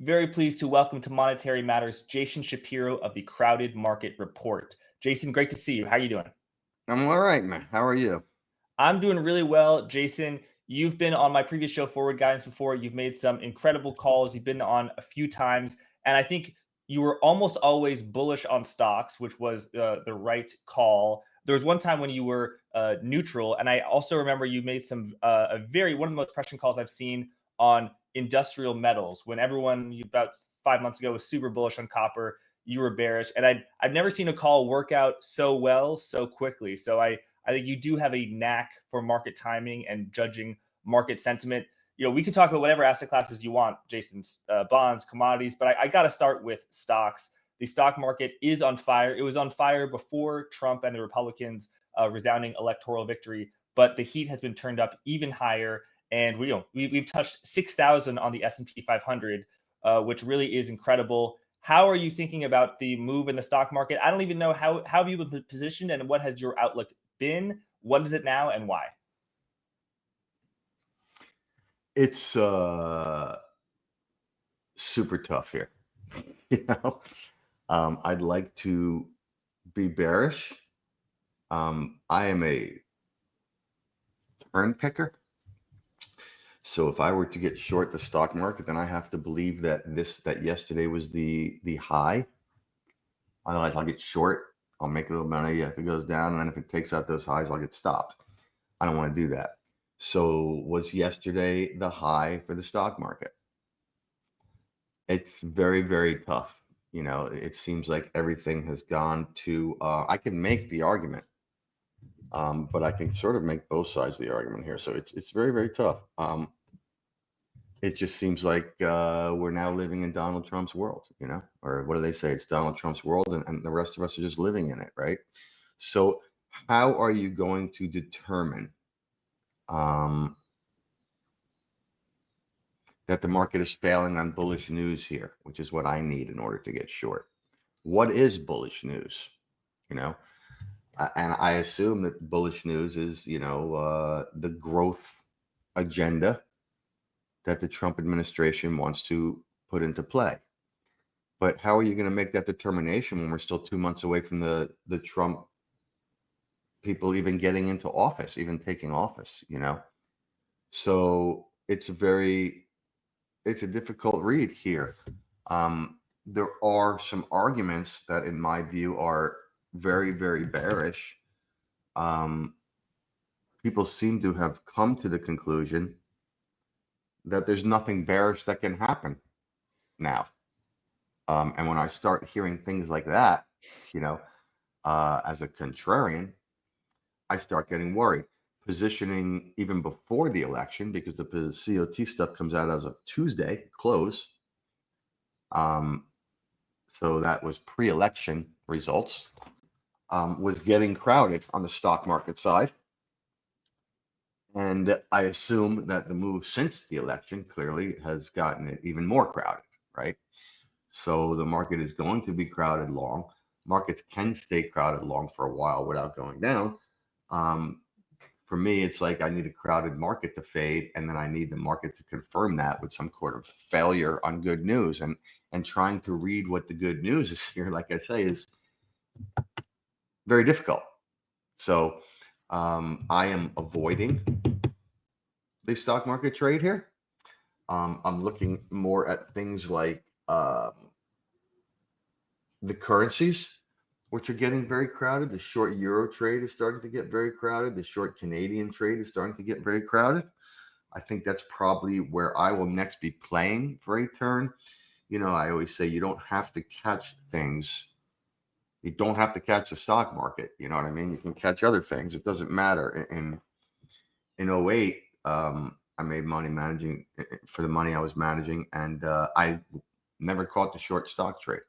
Very pleased to welcome to Monetary Matters Jason Shapiro of the Crowded Market Report. Jason, great to see you. How are you doing? I'm all right, man. How are you? I'm doing really well. Jason, you've been on my previous show, Forward Guidance, before. You've made some incredible calls. You've been on a few times. And I think you were almost always bullish on stocks, which was the right call. There was one time when you were neutral. And I also remember you made some one of the most prescient calls I've seen on industrial metals when everyone about 5 months ago was super bullish on copper. You were bearish. And I've never seen a call work out so well, so quickly. So I think you do have a knack for market timing and judging market sentiment. You know, we could talk about whatever asset classes you want, Jason's bonds, commodities, but I got to start with stocks. The stock market is on fire. It was on fire before Trump and the Republicans' resounding electoral victory, but the heat has been turned up even higher. And we've touched 6,000 on the S&P 500, which really is incredible. How are you thinking about the move in the stock market? I don't even know how have you been positioned and what has your outlook been? What is it now and why? It's super tough here. I'd like to be bearish. I am a turn picker. So if I were to get short the stock market, then I have to believe that yesterday was the high. Otherwise, I'll get short. I'll make a little money if it goes down, and then if it takes out those highs, I'll get stopped. I don't want to do that. So was yesterday the high for the stock market? It's very, very tough. You know, it seems like everything has gone to, I can make the argument, but I can sort of make both sides of the argument here. So it's very, very tough. It just seems like we're now living in Donald Trump's world, you know, or what do they say? It's Donald Trump's world, and the rest of us are just living in it, right? So how are you going to determine that the market is failing on bullish news here, which is what I need in order to get short? What is bullish news? You know, and I assume that bullish news is, you know, the growth agenda that the Trump administration wants to put into play. But how are you going to make that determination when we're still 2 months away from the Trump people even getting into office, even taking office, you know? So it's a difficult read here. There are some arguments that, in my view, are very, very bearish. People seem to have come to the conclusion that there's nothing bearish that can happen now. And when I start hearing things like that, you know, as a contrarian, I start getting worried. Positioning even before the election, because the COT stuff comes out as of Tuesday, close. So that was pre-election results, was getting crowded on the stock market side. And I assume that the move since the election clearly has gotten it even more crowded, right? So the market is going to be crowded long. Markets can stay crowded long for a while without going down. For me, it's like I need a crowded market to fade, and then I need the market to confirm that with some sort of failure on good news. And trying to read what the good news is here, like I say, is very difficult. So I am avoiding the stock market trade here. I'm looking more at things like the currencies, which are getting very crowded. The short euro trade is starting to get very crowded. The short Canadian trade is starting to get very crowded. I think that's probably where I will next be playing for a turn. You know, I always say you don't have to catch things. You don't have to catch the stock market. You know what I mean? You can catch other things. It doesn't matter. In 08, I made money managing for the money I was managing, and I never caught the short stock trade.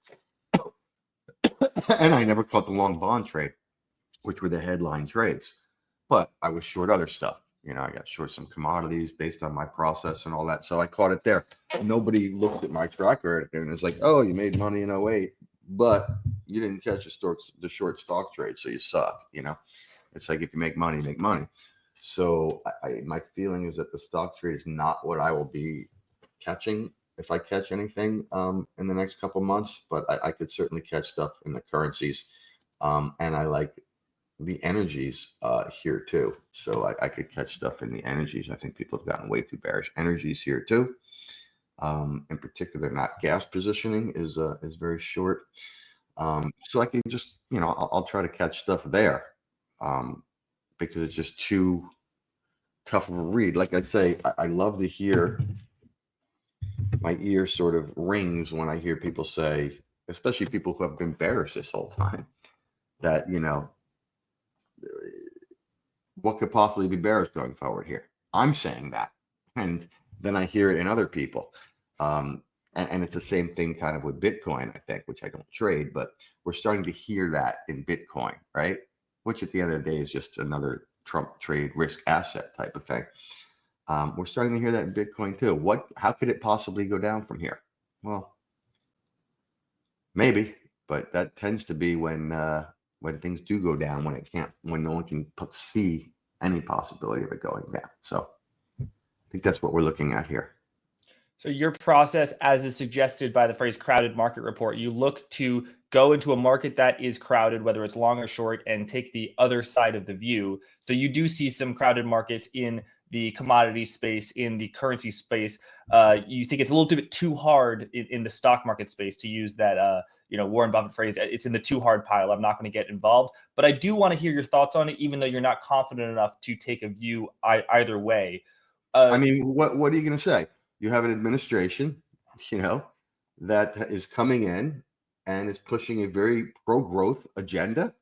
And I never caught the long bond trade, which were the headline trades. But I was short other stuff. You know, I got short some commodities based on my process and all that. So I caught it there. Nobody looked at my track record and it's like, oh, you made money in 08, but you didn't catch the short stock trade, so you suck. You know, it's like if you make money, make money. So my feeling is that the stock trade is not what I will be catching if I catch anything in the next couple months, but I could certainly catch stuff in the currencies. And I like the energies here too. So I could catch stuff in the energies. I think people have gotten way too bearish. Energies here too. In particular, not gas positioning is very short. So I can just, I'll try to catch stuff there because it's just too tough of a read. Like I say, I love to hear, my ear sort of rings when I hear people say, especially people who have been bearish this whole time, that, what could possibly be bearish going forward here? I'm saying that. And then I hear it in other people. And it's the same thing kind of with Bitcoin, I think, which I don't trade, but we're starting to hear that in Bitcoin, right? Which at the end of the day is just another Trump trade risk asset type of thing. We're starting to hear that in Bitcoin too. How could it possibly go down from here? Well, maybe, but that tends to be when things do go down, when no one can see any possibility of it going down. So I think that's what we're looking at here. So your process, as is suggested by the phrase crowded market report, you look to go into a market that is crowded, whether it's long or short, and take the other side of the view. So you do see some crowded markets in the commodity space, in the currency space. You think it's a little bit too hard in the stock market space, to use that Warren Buffett phrase. It's in the too hard pile. I'm not going to get involved. But I do want to hear your thoughts on it, even though you're not confident enough to take a view either way. I mean, what are you going to say? You have an administration, that is coming in and is pushing a very pro-growth agenda.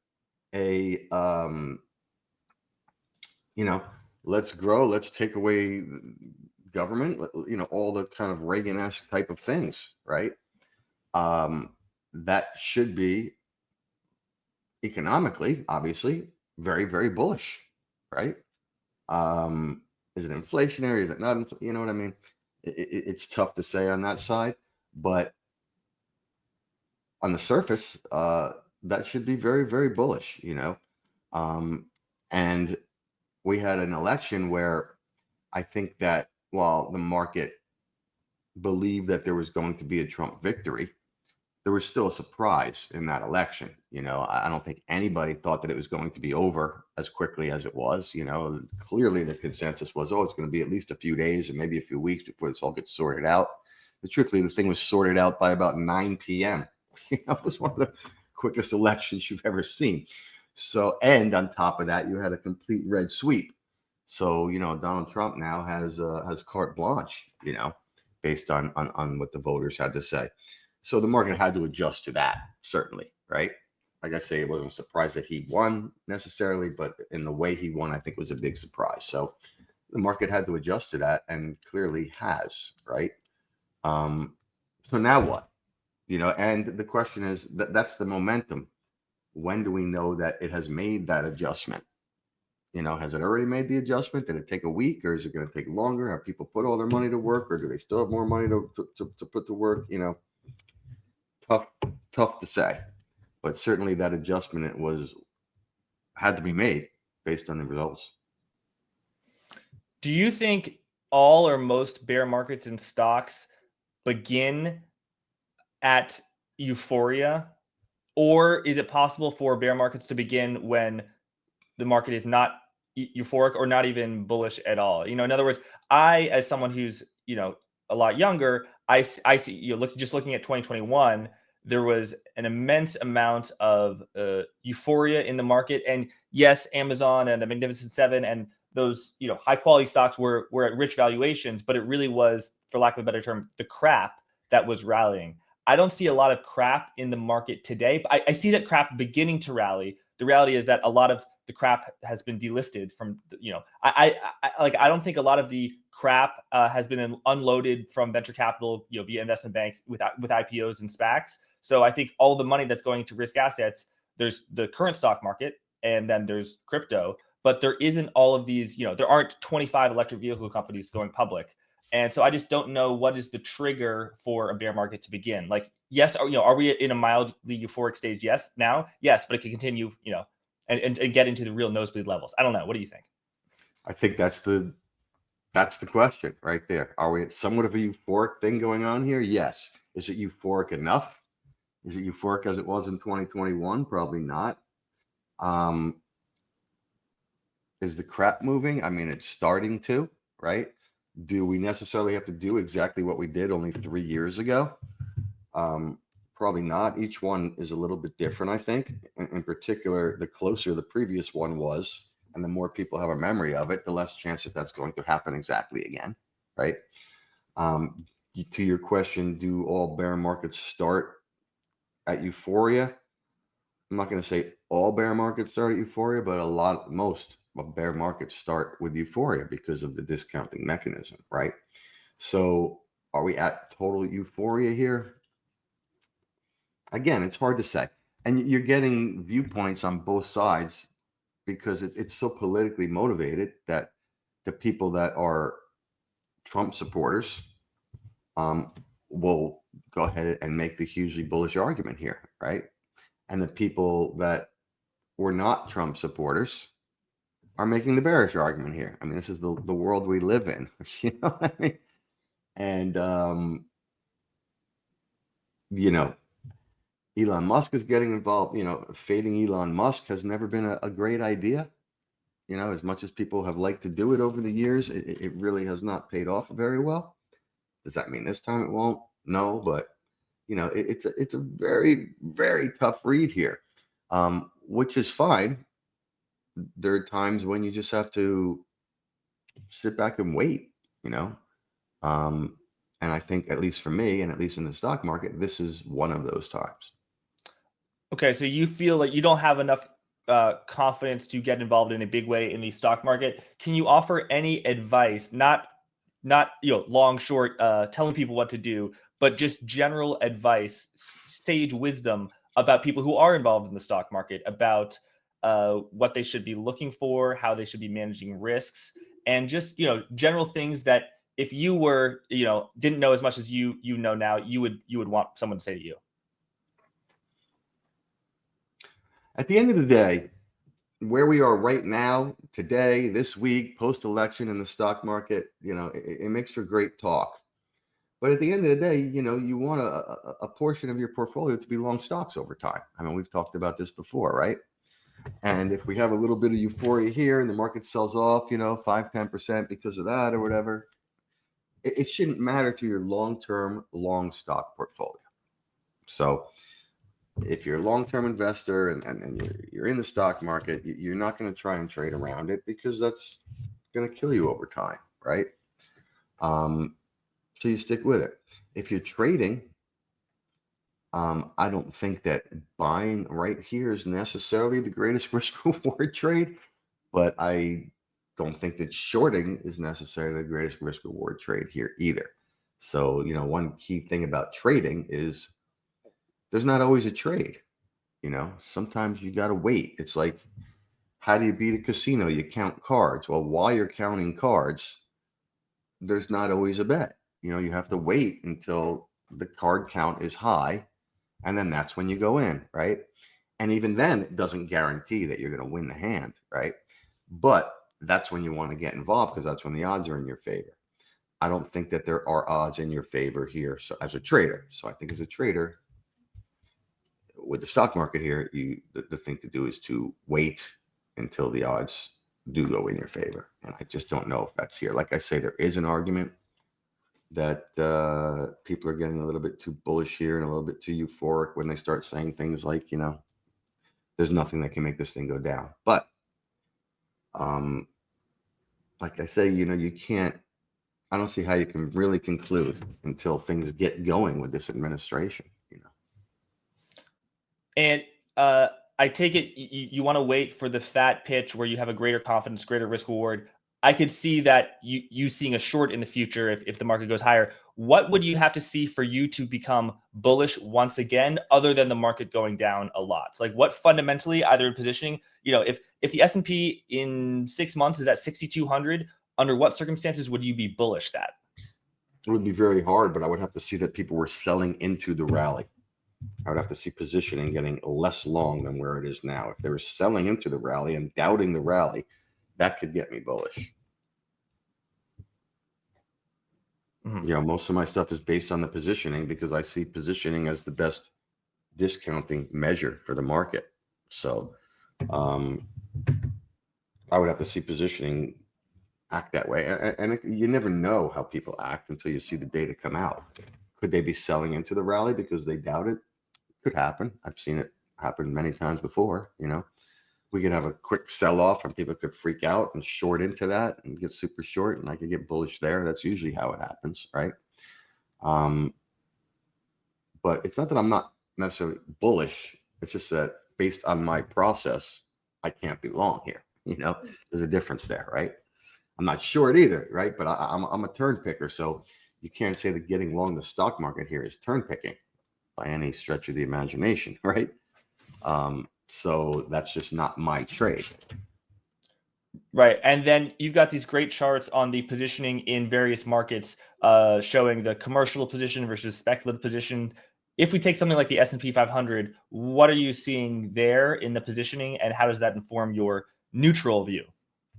Let's grow, let's take away government, all the kind of Reagan-esque type of things, right? That should be economically, obviously, very, very bullish, right? Is it inflationary? Is it not? You know what I mean? It's tough to say on that side, but on the surface, that should be very, very bullish, and we had an election where I think that while the market believed that there was going to be a Trump victory, there was still a surprise in that election. I don't think anybody thought that it was going to be over as quickly as it was. Clearly the consensus was, it's going to be at least a few days and maybe a few weeks before this all gets sorted out. But truthfully, the thing was sorted out by about 9 p.m. It was one of the quickest elections you've ever seen. So, and on top of that, you had a complete red sweep. So, Donald Trump now has carte blanche, based on what the voters had to say. So the market had to adjust to that, certainly, right? Like I say, it wasn't a surprise that he won necessarily, but in the way he won, I think was a big surprise. So the market had to adjust to that, and clearly has, right? So now what? And the question is, that's the momentum. When do we know that it has made that adjustment? Has it already made the adjustment? Did it take a week, or is it going to take longer? Have people put all their money to work, or do they still have more money to put to work? Tough to say, but certainly that adjustment had to be made based on the results. Do you think all or most bear markets in stocks begin at euphoria, or is it possible for bear markets to begin when the market is not euphoric or not even bullish at all? In other words, I, as someone who's a lot younger, I see just looking at 2021. There was an immense amount of euphoria in the market. And yes, Amazon and the Magnificent Seven and those high quality stocks were at rich valuations, but it really was, for lack of a better term, the crap that was rallying. I don't see a lot of crap in the market today, but I see that crap beginning to rally. The reality is that a lot of the crap has been delisted from, I don't think a lot of the crap has been unloaded from venture capital, via investment banks with IPOs and SPACs. So I think all the money that's going to risk assets, there's the current stock market and then there's crypto, but there isn't all of these, there aren't 25 electric vehicle companies going public. And so I just don't know what is the trigger for a bear market to begin. Like, yes, are we in a mildly euphoric stage? Yes, now, yes, but it can continue, and get into the real nosebleed levels. I don't know. What do you think? I think that's the That's the question right there. Are we at somewhat of a euphoric thing going on here? Yes. Is it euphoric enough? Is it euphoric as it was in 2021? Probably not. Is the crap moving? I mean, it's starting to, right? Do we necessarily have to do exactly what we did only 3 years ago? Probably not. Each one is a little bit different, I think. In particular, the closer the previous one was, and the more people have a memory of it, the less chance that that's going to happen exactly again, right? To your question, do all bear markets start at euphoria? I'm not going to say all bear markets start at euphoria, but most of bear markets start with euphoria because of the discounting mechanism, right? So are we at total euphoria here? Again, it's hard to say. And you're getting viewpoints on both sides because it's so politically motivated that the people that are Trump supporters will go ahead and make the hugely bullish argument here, right? And the people that were not Trump supporters are making the bearish argument here. I mean, this is the world we live in. You know what I mean? And Elon Musk is getting involved. Fading Elon Musk has never been a great idea. As much as people have liked to do it over the years, it really has not paid off very well. Does that mean this time it won't? No, but it's a very, very tough read here, which is fine. There are times when you just have to sit back and wait, and I think, at least for me, and at least in the stock market, this is one of those times. Okay, so you feel like you don't have enough confidence to get involved in a big way in the stock market. Can you offer any advice, not long, short, telling people what to do, but just general advice, sage wisdom about people who are involved in the stock market, about what they should be looking for, how they should be managing risks, and just general things that if you were didn't know as much as you know now, you would want someone to say to you? At the end of the day, where we are right now, today, this week, post-election in the stock market, it makes for great talk. But at the end of the day, you want a portion of your portfolio to be long stocks over time. I mean, we've talked about this before, right? And if we have a little bit of euphoria here and the market sells off, 5-10% because of that or whatever, it shouldn't matter to your long-term long stock portfolio. So if you're a long-term investor and you're in the stock market, you're not going to try and trade around it because that's going to kill you over time, right? So you stick with it. If you're trading, I don't think that buying right here is necessarily the greatest risk-reward trade, but I don't think that shorting is necessarily the greatest risk-reward trade here either. So, one key thing about trading is there's not always a trade. Sometimes you got to wait. It's like, how do you beat a casino? You count cards. Well, while you're counting cards, there's not always a bet. You have to wait until the card count is high, and then that's when you go in, right? And even then, it doesn't guarantee that you're going to win the hand, right? But that's when you want to get involved because that's when the odds are in your favor. I don't think that there are odds in your favor here, so as a trader. So I think as a trader, with the stock market here, the thing to do is to wait until the odds do go in your favor. And I just don't know if that's here. Like I say, there is an argument that people are getting a little bit too bullish here and a little bit too euphoric when they start saying things like, there's nothing that can make this thing go down. But like I say, you can't, I don't see how you can really conclude until things get going with this administration. And I take it you want to wait for the fat pitch where you have a greater confidence, greater risk reward. I could see that you seeing a short in the future if the market goes higher. What would you have to see for you to become bullish once again, other than the market going down a lot? Like, what fundamentally, either in positioning, if the S&P in 6 months is at 6,200, under what circumstances would you be bullish that? It would be very hard, but I would have to see that people were selling into the rally. I would have to see positioning getting less long than where it is now. If they were selling into the rally and doubting the rally, that could get me bullish. Mhm. You know, most of my stuff is based on the positioning because I see positioning as the best discounting measure for the market. So I would have to see positioning act that way. And you never know how people act until you see the data come out. Could they be selling into the rally because they doubt it? Could happen. I've seen it happen many times before. You know, we could have a quick sell off and people could freak out and short into that and get super short, and I could get bullish there. That's usually how it happens, right? But it's not that I'm not necessarily bullish. It's just that based on my process, I can't be long here. You know, there's a difference there, right? I'm not short either, right? But I'm a turn picker, so you can't say that getting long the stock market here is turn picking by any stretch of the imagination, right? So that's just not my trade. Right. And then you've got these great charts on the positioning in various markets, showing the commercial position versus speculative position. If we take something like the S&P 500, what are you seeing there in the positioning, and how does that inform your neutral view?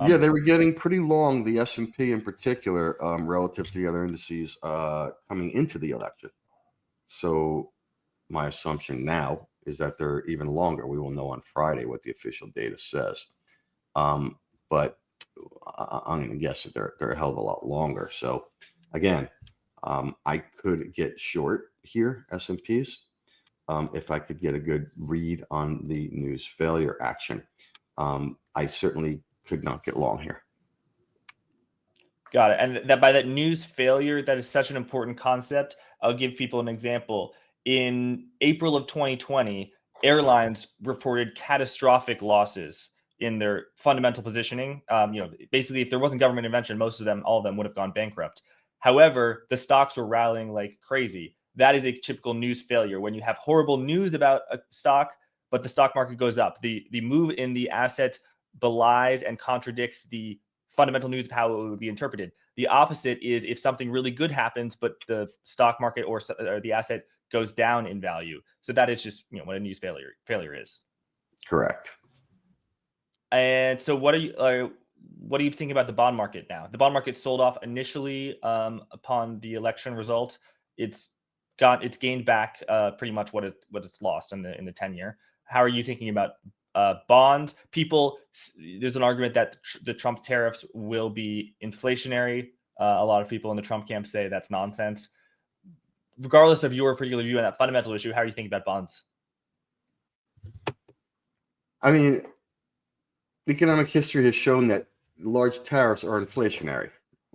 Yeah, they were getting pretty long, the S&P in particular, relative to the other indices coming into the election. So my assumption now is that they're even longer. We will know on Friday what the official data says. But I'm going to guess that they're a hell of a lot longer. So again, I could get short here, S&Ps, if I could get a good read on the news failure action. I certainly could not get long here. Got it. And that by that news failure, that is such an important concept. I'll give people an example. In April of 2020, airlines reported catastrophic losses in their fundamental positioning. Basically, if there wasn't government intervention, most of them, all of them, would have gone bankrupt. However, the stocks were rallying like crazy. That is a typical news failure when you have horrible news about a stock, but the stock market goes up. The move in the asset belies and contradicts the fundamental news of how it would be interpreted. The opposite is if something really good happens, but the stock market or the asset goes down in value. So that is just what a news failure is. Correct. And so what are you thinking about the bond market now? The bond market sold off initially upon the election result. It's gained back pretty much what it's lost in the 10-year. How are you thinking about bonds? There's an argument that the Trump tariffs will be inflationary. A lot of people in the Trump camp say that's nonsense. Regardless of your particular view on that fundamental issue, how are you thinking about bonds? I mean, economic history has shown that large tariffs are inflationary,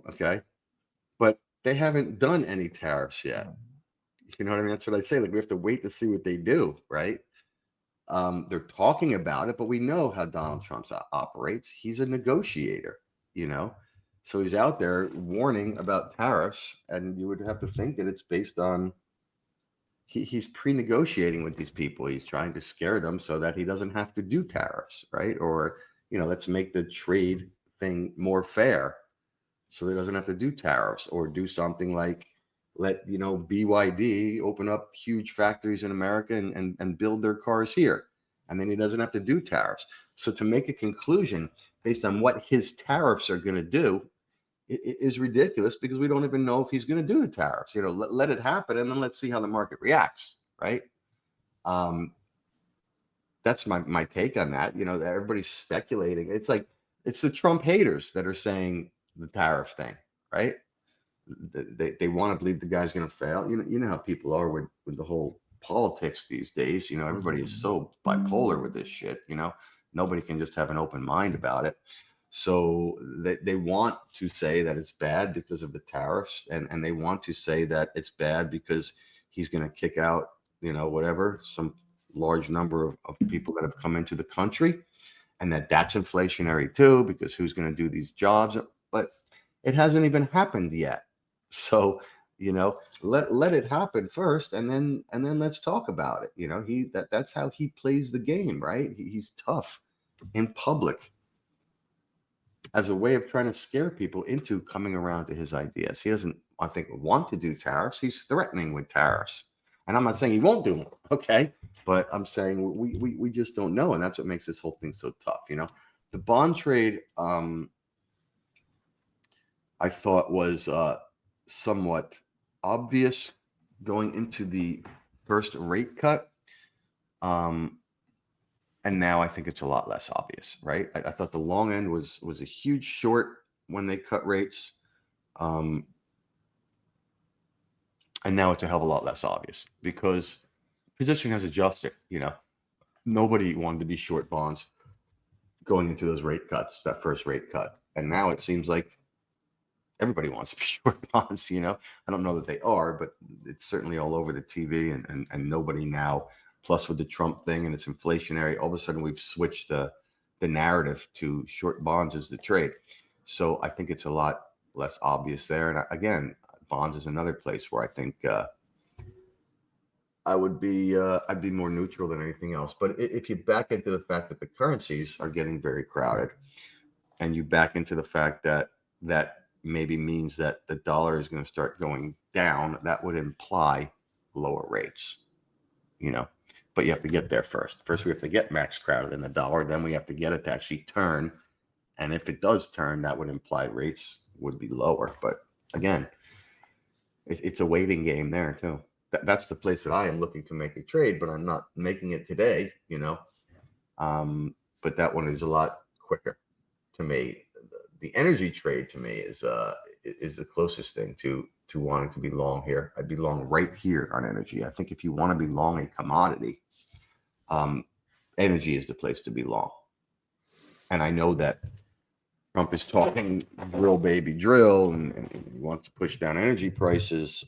okay? But they haven't done any tariffs yet. You know what I mean? That's what I say. Like, we have to wait to see what they do, right? They're talking about it, but we know how Donald Trump operates. He's a negotiator, you know? So he's out there warning about tariffs, and you would have to think that it's based on he's pre-negotiating with these people. He's trying to scare them so that he doesn't have to do tariffs, right? Or, let's make the trade thing more fair so he doesn't have to do tariffs, or do something like let, BYD open up huge factories in America and build their cars here. And then he doesn't have to do tariffs. So to make a conclusion based on what his tariffs are going to do is ridiculous, because we don't even know if he's going to do the tariffs. Let it happen, and then let's see how the market reacts, right? That's my take on that. Everybody's speculating. It's like it's the Trump haters that are saying the tariff thing, right? They want to believe the guy's going to fail. You know how people are with the whole politics these days. Everybody is so bipolar with this shit. Nobody can just have an open mind about it. So they want to say that it's bad because of the tariffs, and they want to say that it's bad because he's going to kick out, whatever, some large number of people that have come into the country, and that's inflationary too, because who's going to do these jobs? But it hasn't even happened yet. So, let it happen first, and then let's talk about it. That's how he plays the game, right? He's tough in public as a way of trying to scare people into coming around to his ideas. He doesn't, I think, want to do tariffs. He's threatening with tariffs. And I'm not saying he won't do them, okay? But I'm saying we just don't know, and that's what makes this whole thing so tough, The bond trade, I thought was somewhat obvious going into the first rate cut. And now I think it's a lot less obvious, right? I thought the long end was a huge short when they cut rates. And now it's a hell of a lot less obvious because position has adjusted. Nobody wanted to be short bonds going into those rate cuts, that first rate cut. And now it seems like everybody wants to be short bonds. I don't know that they are, but it's certainly all over the TV and nobody now, plus with the Trump thing and it's inflationary, all of a sudden we've switched the narrative to short bonds as the trade. So I think it's a lot less obvious there. And again, bonds is another place where I think I'd be more neutral than anything else. But if you back into the fact that the currencies are getting very crowded, and you back into the fact that maybe means that the dollar is going to start going down, that would imply lower rates. But you have to get there first. First, we have to get max crowded in the dollar. Then we have to get it to actually turn. And if it does turn, that would imply rates would be lower. But again, it's a waiting game there too. That's the place that I am looking to make a trade, but I'm not making it today, but that one is a lot quicker to me. The energy trade to me is the closest thing to wanting to be long here. I'd be long right here on energy. I think if you want to be long a commodity, energy is the place to be long. And I know that Trump is talking drill, baby, drill, and he wants to push down energy prices.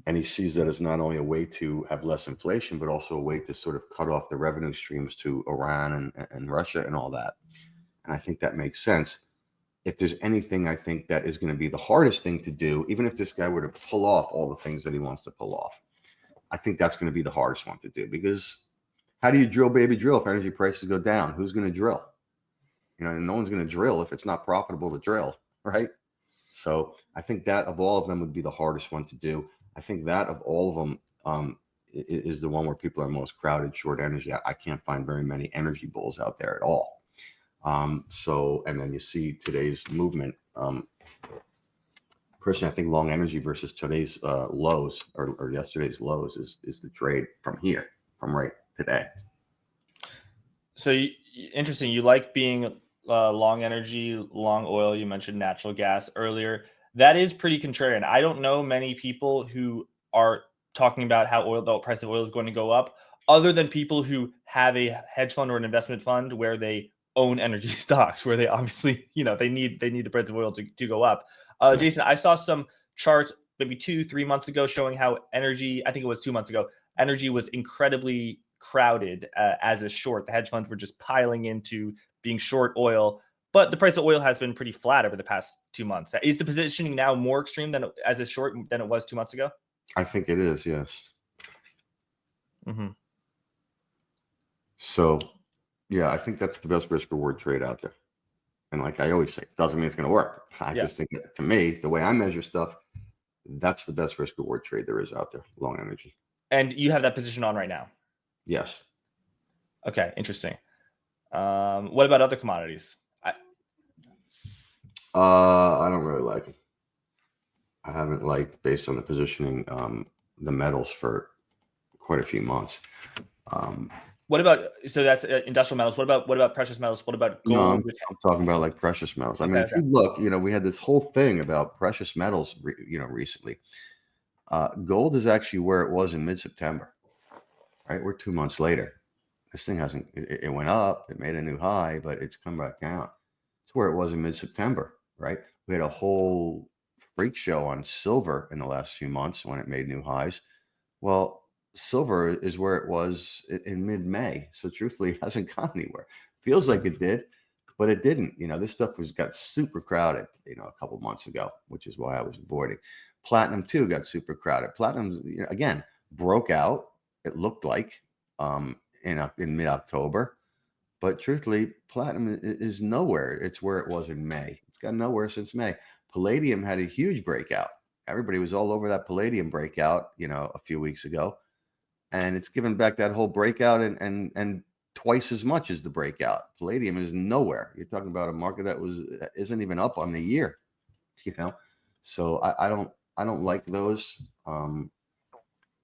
And he sees that as not only a way to have less inflation, but also a way to sort of cut off the revenue streams to Iran and Russia and all that. And I think that makes sense. If there's anything I think that is going to be the hardest thing to do, even if this guy were to pull off all the things that he wants to pull off, I think that's going to be the hardest one to do. Because how do you drill, baby, drill if energy prices go down? Who's going to drill? No one's going to drill if it's not profitable to drill, right? So I think that of all of them would be the hardest one to do. I think that of all of them is the one where people are most crowded, short energy. I can't find very many energy bulls out there at all. And then you see today's movement. Personally, I think long energy versus today's lows or yesterday's lows is the trade from right today. So interesting. You like being long energy, long oil. You mentioned natural gas earlier. That is pretty contrarian. I don't know many people who are talking about how the price of oil is going to go up, other than people who have a hedge fund or an investment fund where they own energy stocks, where they obviously, they need the price of oil to go up. Jason, I saw some charts maybe 2-3 months ago showing how energy, I think it was 2 months ago, energy was incredibly crowded as a short. The hedge funds were just piling into being short oil. But the price of oil has been pretty flat over the past 2 months. Is the positioning now more extreme as a short than it was 2 months ago? I think it is, yes. Mm-hmm. So, yeah, I think that's the best risk reward trade out there. And like I always say, doesn't mean it's going to work. I just think that, to me, the way I measure stuff, that's the best risk reward trade there is out there, long energy. And you have that position on right now? Yes. Okay, interesting. What about other commodities? I don't really like them. I haven't liked, based on the positioning, the metals for quite a few months. What about, so that's industrial metals. What about precious metals? What about gold? No, I'm talking about like precious metals. I mean, if you look, we had this whole thing about precious metals, recently. Gold is actually where it was in mid-September, right? We're 2 months later. This thing it went up, it made a new high, but it's come back down. It's where it was in mid-September, right? We had a whole freak show on silver in the last few months when it made new highs. Well, silver is where it was in mid-May. So truthfully, it hasn't gone anywhere. Feels like it did, but it didn't. This stuff got super crowded, a couple months ago, which is why I was avoiding. Platinum too got super crowded. Platinum, again, broke out. It looked like in mid-October, but truthfully, platinum is nowhere. It's where it was in May. It's got nowhere since May. Palladium had a huge breakout. Everybody was all over that palladium breakout, a few weeks ago, and it's given back that whole breakout and twice as much as the breakout. Palladium is nowhere. You're talking about a market that isn't even up on the year. you know. So I don't like those.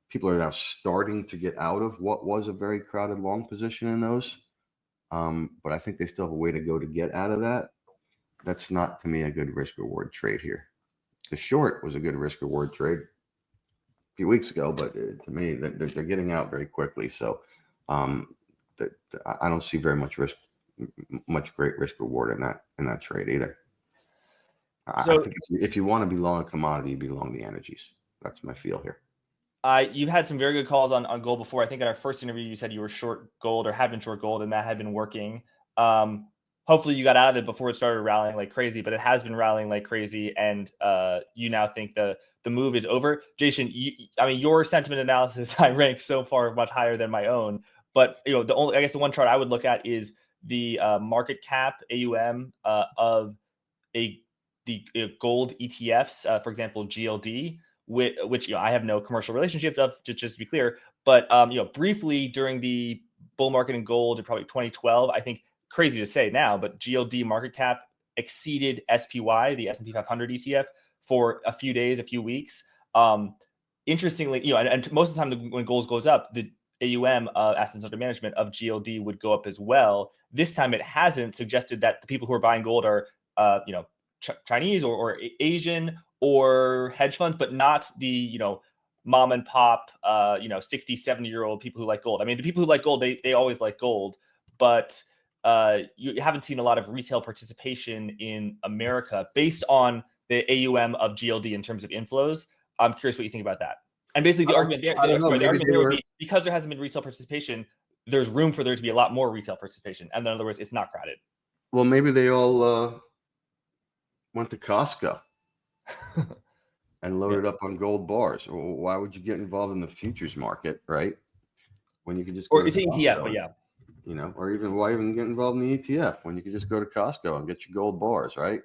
People are now starting to get out of what was a very crowded long position in those. But I think they still have a way to go to get out of that. That's not, to me, a good risk reward trade here. The short was a good risk reward trade a few weeks ago, but to me, they're getting out very quickly. So I don't see very much great risk reward in that trade either. I think if you want to be long a commodity, you be long the energies. That's my feel here. You've had some very good calls on gold before. I think in our first interview, you said you were short gold or had been short gold, and that had been working. Hopefully, you got out of it before it started rallying like crazy, but it has been rallying like crazy, and you now think the move is over. Jason, your sentiment analysis I rank so far much higher than my own. But the one chart I would look at is the market cap AUM of the gold ETFs, for example, GLD. Which I have no commercial relationship of, just to be clear. But briefly during the bull market in gold in probably 2012, I think crazy to say now, but GLD market cap exceeded SPY, the S&P 500 ETF, for a few days, a few weeks. Interestingly, and most of the time when gold goes up, the AUM, assets under management of GLD, would go up as well. This time it hasn't, suggested that the people who are buying gold are Chinese or Asian or hedge funds, but not the mom and pop 60, 70-year-old people who like gold. I mean, the people who like gold, they always like gold, but you haven't seen a lot of retail participation in America based on the AUM of GLD in terms of inflows. I'm curious what you think about that. And basically the argument there would be, because there hasn't been retail participation, there's room for there to be a lot more retail participation. And in other words, it's not crowded. Well, maybe they all went to Costco and loaded up on gold bars. Why would you get involved in the futures market, right? When you could just go to Costco, ETF, but yeah. Or why even get involved in the ETF when you could just go to Costco and get your gold bars, right?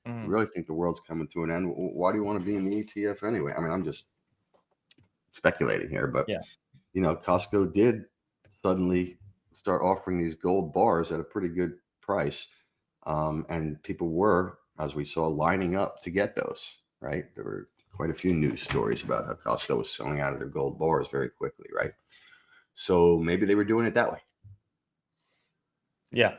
You really think the world's coming to an end. Why do you want to be in the ETF anyway? I mean, I'm just speculating here, but Costco did suddenly start offering these gold bars at a pretty good price. And people were, as we saw, lining up to get those, right? There were quite a few news stories about how Costco was selling out of their gold bars very quickly, right? So maybe they were doing it that way. Yeah.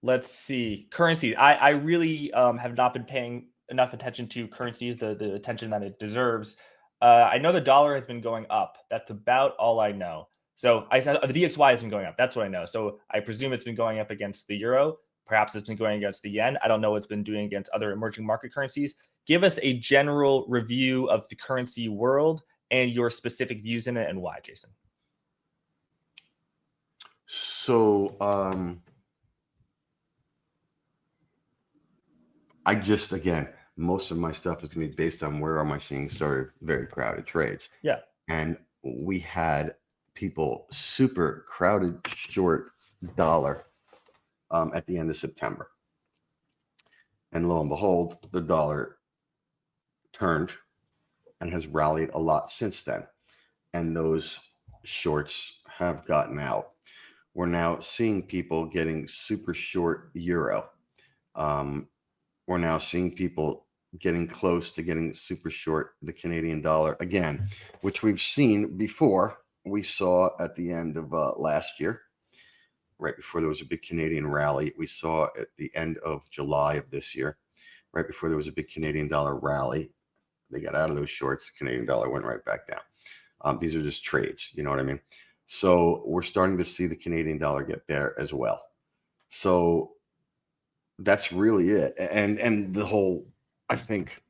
Let's see. Currency. I really have not been paying enough attention to currencies, the attention that it deserves. I know the dollar has been going up. That's about all I know. So the DXY has been going up. That's what I know. So I presume it's been going up against the euro. Perhaps it's been going against the yen. I don't know what it's been doing against other emerging market currencies. Give us a general review of the currency world and your specific views in it and why, Jason. So again, most of my stuff is going to be based on where am I seeing started very crowded trades. Yeah. And we had people super crowded short dollar at the end of September. And lo and behold, the dollar turned and has rallied a lot since then. And those shorts have gotten out. We're now seeing people getting super short euro. We're now seeing people getting close to getting super short the Canadian dollar again, which we've seen before. We saw at the end of last year, right before there was a big Canadian rally. We saw at the end of July of this year, right before there was a big Canadian dollar rally. They got out of those shorts. The Canadian dollar went right back down. These are just trades, you know what I mean? So we're starting to see the Canadian dollar get there as well. So that's really it. And the whole, I think,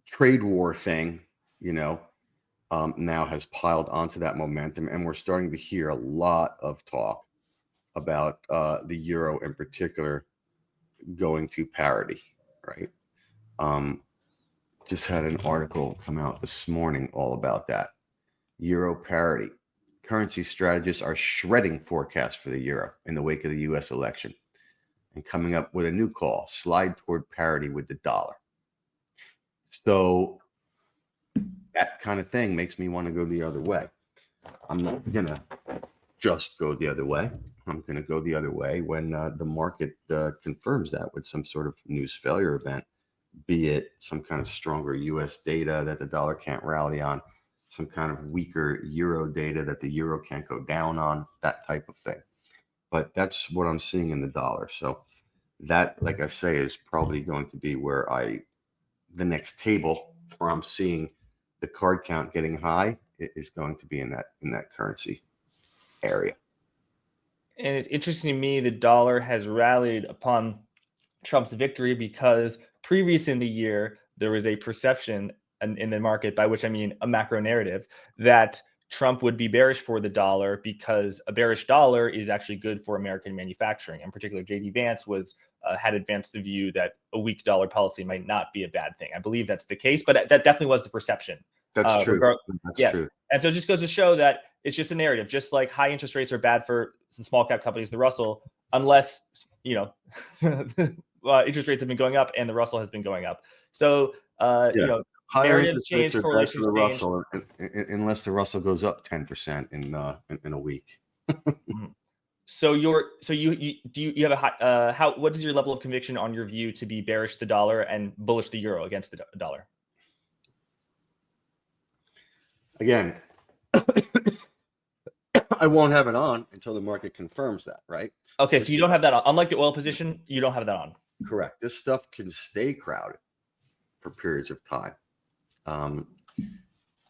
trade war thing, now has piled onto that momentum. And we're starting to hear a lot of talk about the euro in particular going to parity, right? Just had an article come out this morning all about that. Euro parity. Currency strategists are shredding forecasts for the euro in the wake of the US election and coming up with a new call, slide toward parity with the dollar. So that kind of thing makes me want to go the other way. I'm not going to just go the other way. I'm going to go the other way when the market confirms that with some sort of news failure event, be it some kind of stronger U.S. data that the dollar can't rally on, some kind of weaker euro data that the euro can't go down on, that type of thing. But that's what I'm seeing in the dollar. So that, like I say, is probably going to be where the next table where I'm seeing the card count getting high is going to be in that currency area. And it's interesting to me, the dollar has rallied upon Trump's victory because previous in the year, there was a perception in the market, by which I mean a macro narrative, that Trump would be bearish for the dollar because a bearish dollar is actually good for American manufacturing. In particular, J.D. Vance had advanced the view that a weak dollar policy might not be a bad thing. I believe that's the case, but that definitely was the perception. That's true. That's yes. true. And so it just goes to show that it's just a narrative. Just like high interest rates are bad for some small cap companies, the Russell, unless, interest rates have been going up and the Russell has been going up. So, higher narratives change, correlations for the change. Russell, unless the Russell goes up 10% in a week. So you have a high, what is your level of conviction on your view to be bearish the dollar and bullish the euro against the dollar? Again, I won't have it on until the market confirms that, right? Okay, so you don't have that on. Unlike the oil position, you don't have that on. Correct. This stuff can stay crowded for periods of time.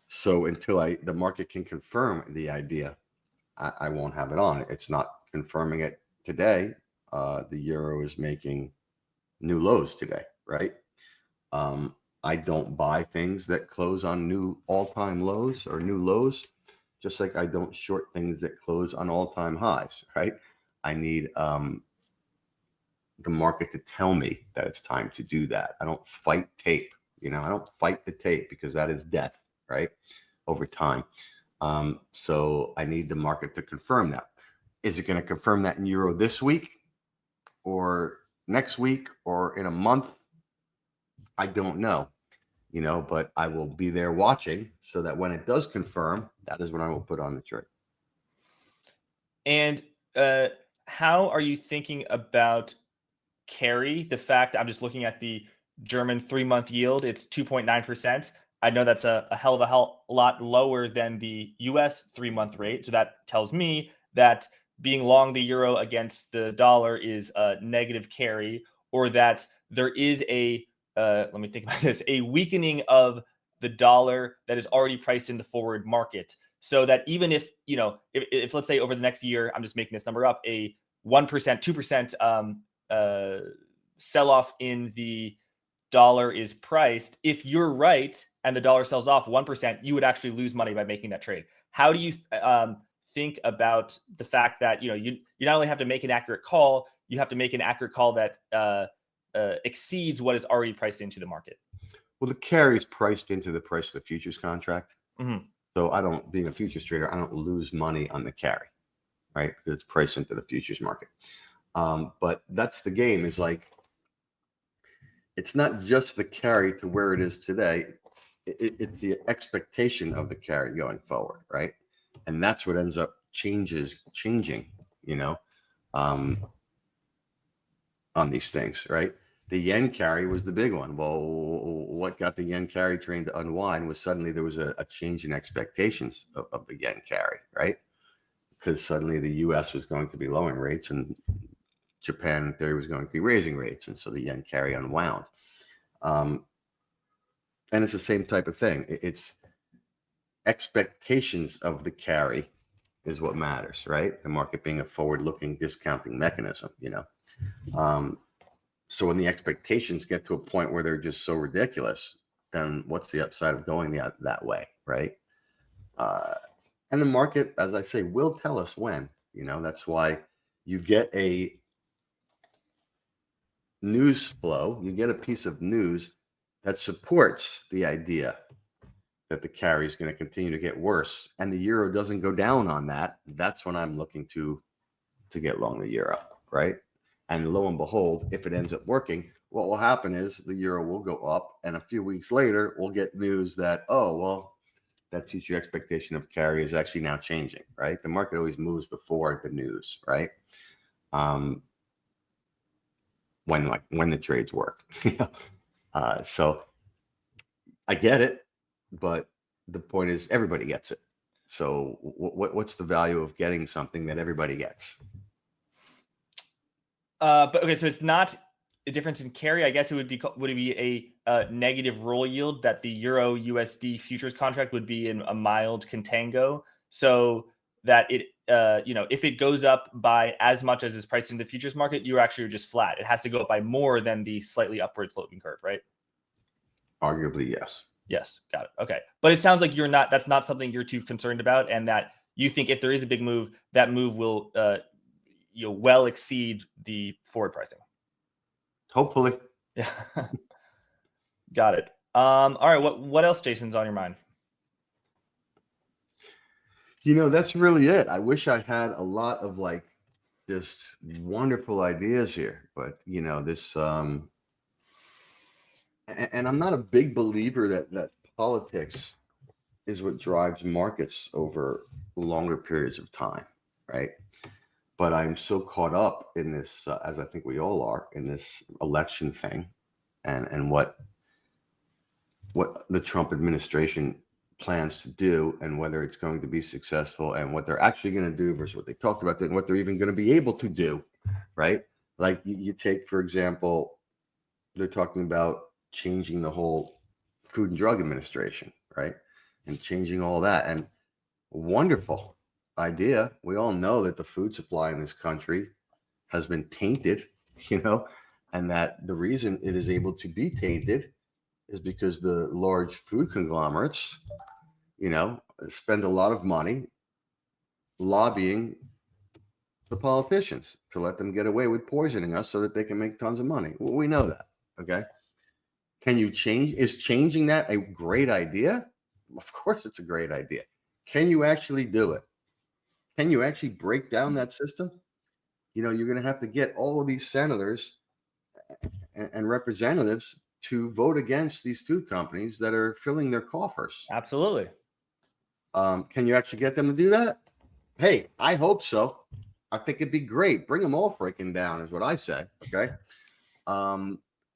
So until the market can confirm the idea, I won't have it on. It's not confirming it today. The euro is making new lows today, right? I don't buy things that close on new all-time lows or new lows, just like I don't short things that close on all-time highs, right? I need the market to tell me that it's time to do that. I don't fight tape, I don't fight the tape because that is death, right? Over time. So I need the market to confirm that. Is it going to confirm that in euro this week or next week or in a month? I don't know, but I will be there watching so that when it does confirm, that is when I will put on the trade. And how are you thinking about carry? The fact I'm just looking at the German 3-month yield, it's 2.9%. I know that's a hell of a lot lower than the US 3-month rate. So that tells me that being long the euro against the dollar is a negative carry, or that there is let me think about this, a weakening of the dollar that is already priced in the forward market. So that even if let's say over the next year, I'm just making this number up, a 1%, 2% sell-off in the dollar is priced, if you're right and the dollar sells off 1%, you would actually lose money by making that trade. How do you think about the fact that you not only have to make an accurate call, you have to make an accurate call that exceeds what is already priced into the market? Well, the carry is priced into the price of the futures contract. Mm-hmm. So being a futures trader, I don't lose money on the carry, right? Because it's priced into the futures market. But that's the game, is like, it's not just the carry to where it is today. It's the expectation of the carry going forward, right? And that's what ends up changing, on these things, right? The yen carry was the big one. Well, what got the yen carry train to unwind was suddenly there was a change in expectations of the yen carry, right? Because suddenly the US was going to be lowering rates and Japan, in theory, was going to be raising rates. And so the yen carry unwound. And it's the same type of thing. It's expectations of the carry is what matters, right? The market being a forward-looking discounting mechanism, So when the expectations get to a point where they're just so ridiculous, then what's the upside of going that way, right? And the market, as I say, will tell us when. That's why you get a news flow, you get a piece of news that supports the idea that the carry is going to continue to get worse, and the euro doesn't go down on that. That's when I'm looking to get long the euro, right? And lo and behold, if it ends up working, what will happen is the euro will go up, and a few weeks later, we'll get news that, oh, well, that future expectation of carry is actually now changing, right? The market always moves before the news, right? When the trades work. So I get it, but the point is everybody gets it. So what's the value of getting something that everybody gets? But okay, so it's not a difference in carry. I guess would it be a negative roll yield that the Euro USD futures contract would be in a mild contango, so that it if it goes up by as much as is priced in the futures market, you actually are just flat. It has to go up by more than the slightly upward sloping curve, right? Arguably, yes. Yes, got it. Okay, but it sounds like that's not something you're too concerned about, and that you think if there is a big move, that move will well exceed the forward pricing. Hopefully. Yeah. Got it. All right. What else, Jason's on your mind? That's really it. I wish I had a lot of just wonderful ideas here, but this and I'm not a big believer that politics is what drives markets over longer periods of time, right? But I'm so caught up in this, as I think we all are, in this election thing, and what the Trump administration plans to do, and whether it's going to be successful, and what they're actually going to do versus what they talked about doing, what they're even going to be able to do, right? Like you take, for example, they're talking about changing the whole Food and Drug Administration, right? And changing all that. And wonderful idea. We all know that the food supply in this country has been tainted, and that the reason it is able to be tainted is because the large food conglomerates, spend a lot of money lobbying the politicians to let them get away with poisoning us so that they can make tons of money. Well, we know that. Okay. Is changing that a great idea? Of course it's a great idea. Can you actually do it? Can you actually break down that system? You're going to have to get all of these senators and representatives to vote against these food companies that are filling their coffers. Absolutely. Can you actually get them to do that? Hey, I hope so. I think it'd be great. Bring them all freaking down is what I say. Okay.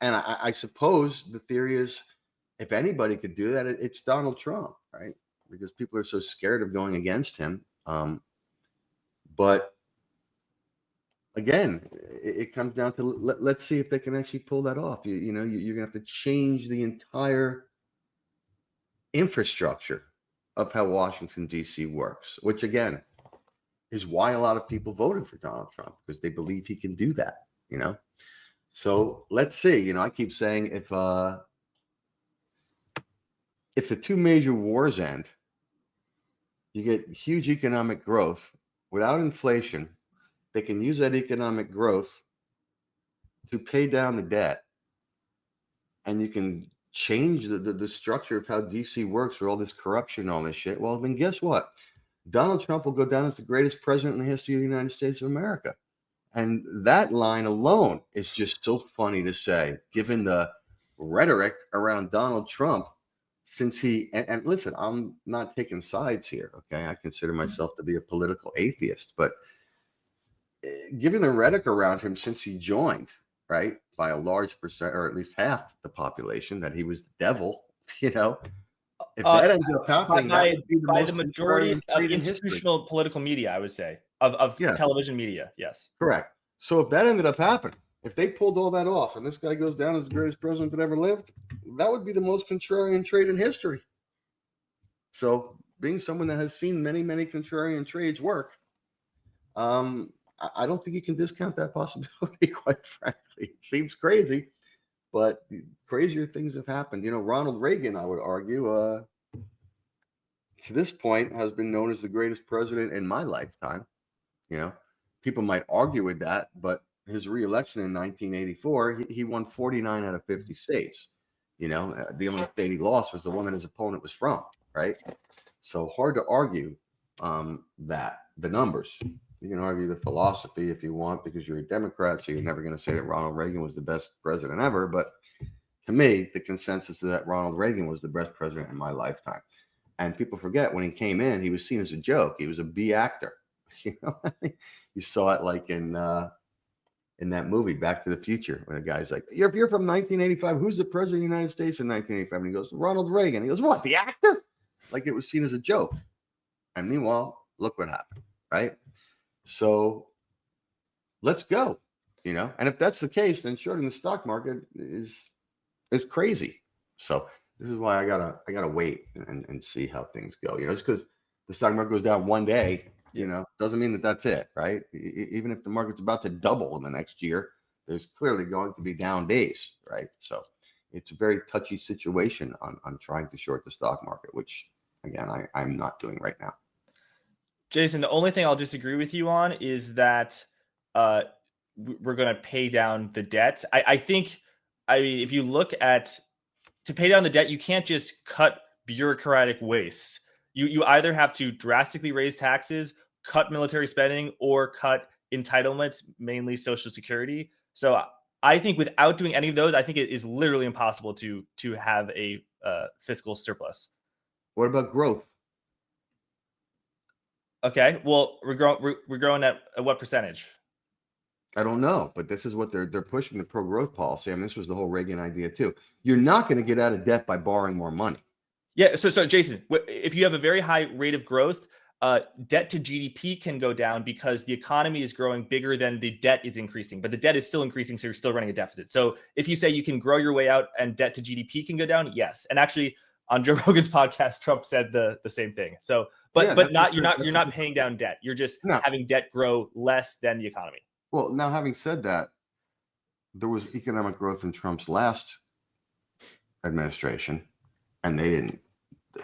And I suppose the theory is, if anybody could do that, it's Donald Trump, right? Because people are so scared of going against him. But again, it comes down to let's see if they can actually pull that off. You're gonna have to change the entire infrastructure of how Washington D.C. works, which again is why a lot of people voted for Donald Trump, because they believe he can do that. So let's see. I keep saying if the two major wars end, you get huge economic growth without inflation. They can use that economic growth to pay down the debt, and you can change the structure of how DC works with all this corruption and all this shit. Well, then guess what? Donald Trump will go down as the greatest president in the history of the United States of America. And that line alone is just so funny to say, given the rhetoric around Donald Trump, since and listen, I'm not taking sides here. Okay. I consider myself to be a political atheist, but given the rhetoric around him since he joined, right, by a large percent, or at least half the population, that he was the devil, if that ends up happening, that would be by the majority of institutional political media, I would say, of television media. Yes. Correct. So if that ended up happening, if they pulled all that off and this guy goes down as the greatest president that ever lived, that would be the most contrarian trade in history. So being someone that has seen many, many contrarian trades work, I don't think you can discount that possibility, quite frankly. It seems crazy, but crazier things have happened. Ronald Reagan, I would argue, to this point, has been known as the greatest president in my lifetime. People might argue with that, but his reelection in 1984, he won 49 out of 50 states. The only state he lost was the one that his opponent was from, right? So hard to argue that the numbers. You can argue the philosophy if you want, because you're a Democrat, so you're never going to say that Ronald Reagan was the best president ever. But to me, the consensus is that Ronald Reagan was the best president in my lifetime. And people forget when he came in, he was seen as a joke. He was a B actor. You know, you saw it like in that movie Back to the Future, when a guy's like, "You're from 1985. Who's the president of the United States in 1985?" And he goes, "Ronald Reagan." He goes, "What? The actor?" Like it was seen as a joke. And meanwhile, look what happened, right? So let's go, you know. And if that's the case, then shorting the stock market is crazy. So this is why I gotta wait and see how things go. You know, just because the stock market goes down one day, you know, doesn't mean that that's it, right? Even if the market's about to double in the next year, there's clearly going to be down days, right? So it's a very touchy situation on trying to short the stock market, which again I'm not doing right now. Jason, the only thing I'll disagree with you on is that we're going to pay down the debt. I think, I mean, if you look at, to pay down the debt, you can't just cut bureaucratic waste. You either have to drastically raise taxes, cut military spending, or cut entitlements, mainly Social Security. So I think without doing any of those, I think it is literally impossible to have a fiscal surplus. What about growth? Okay, well, we're growing at what percentage? I don't know, but this is what they're pushing, the pro-growth policy. I mean, this was the whole Reagan idea too. You're not going to get out of debt by borrowing more money. Yeah, so Jason, if you have a very high rate of growth, debt to GDP can go down because the economy is growing bigger than the debt is increasing, but the debt is still increasing, so you're still running a deficit. So if you say you can grow your way out and debt to GDP can go down, yes. And actually, on Joe Rogan's podcast, Trump said the same thing. So, but you're not paying down debt. You're just having debt grow less than the economy. Well, now having said that, there was economic growth in Trump's last administration, and they didn't.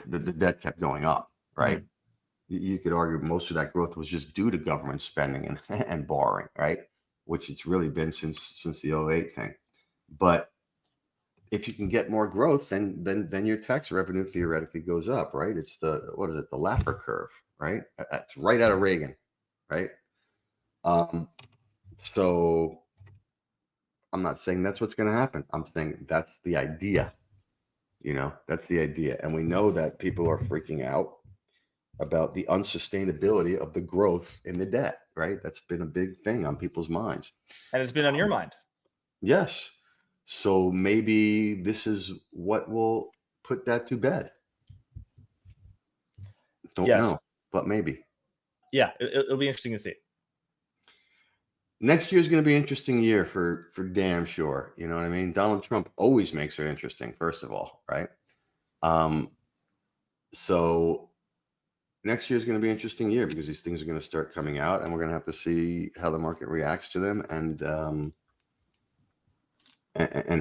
The debt kept going up, right? Mm-hmm. You could argue most of that growth was just due to government spending and borrowing, right? Which it's really been since the 2008 thing. But if you can get more growth, then your tax revenue theoretically goes up, right? It's the Laffer curve, right? That's right out of Reagan, right? So I'm not saying that's what's going to happen. I'm saying that's the idea. You know, that's the idea. And we know that people are freaking out about the unsustainability of the growth in the debt, right? That's been a big thing on people's minds. And it's been on your mind. Yes. So maybe this is what will put that to bed. Don't know, but maybe. Yeah, it'll be interesting to see. Next year is going to be an interesting year for damn sure. You know what I mean? Donald Trump always makes it interesting, first of all, right? So next year is going to be an interesting year because these things are going to start coming out, and we're going to have to see how the market reacts to them, and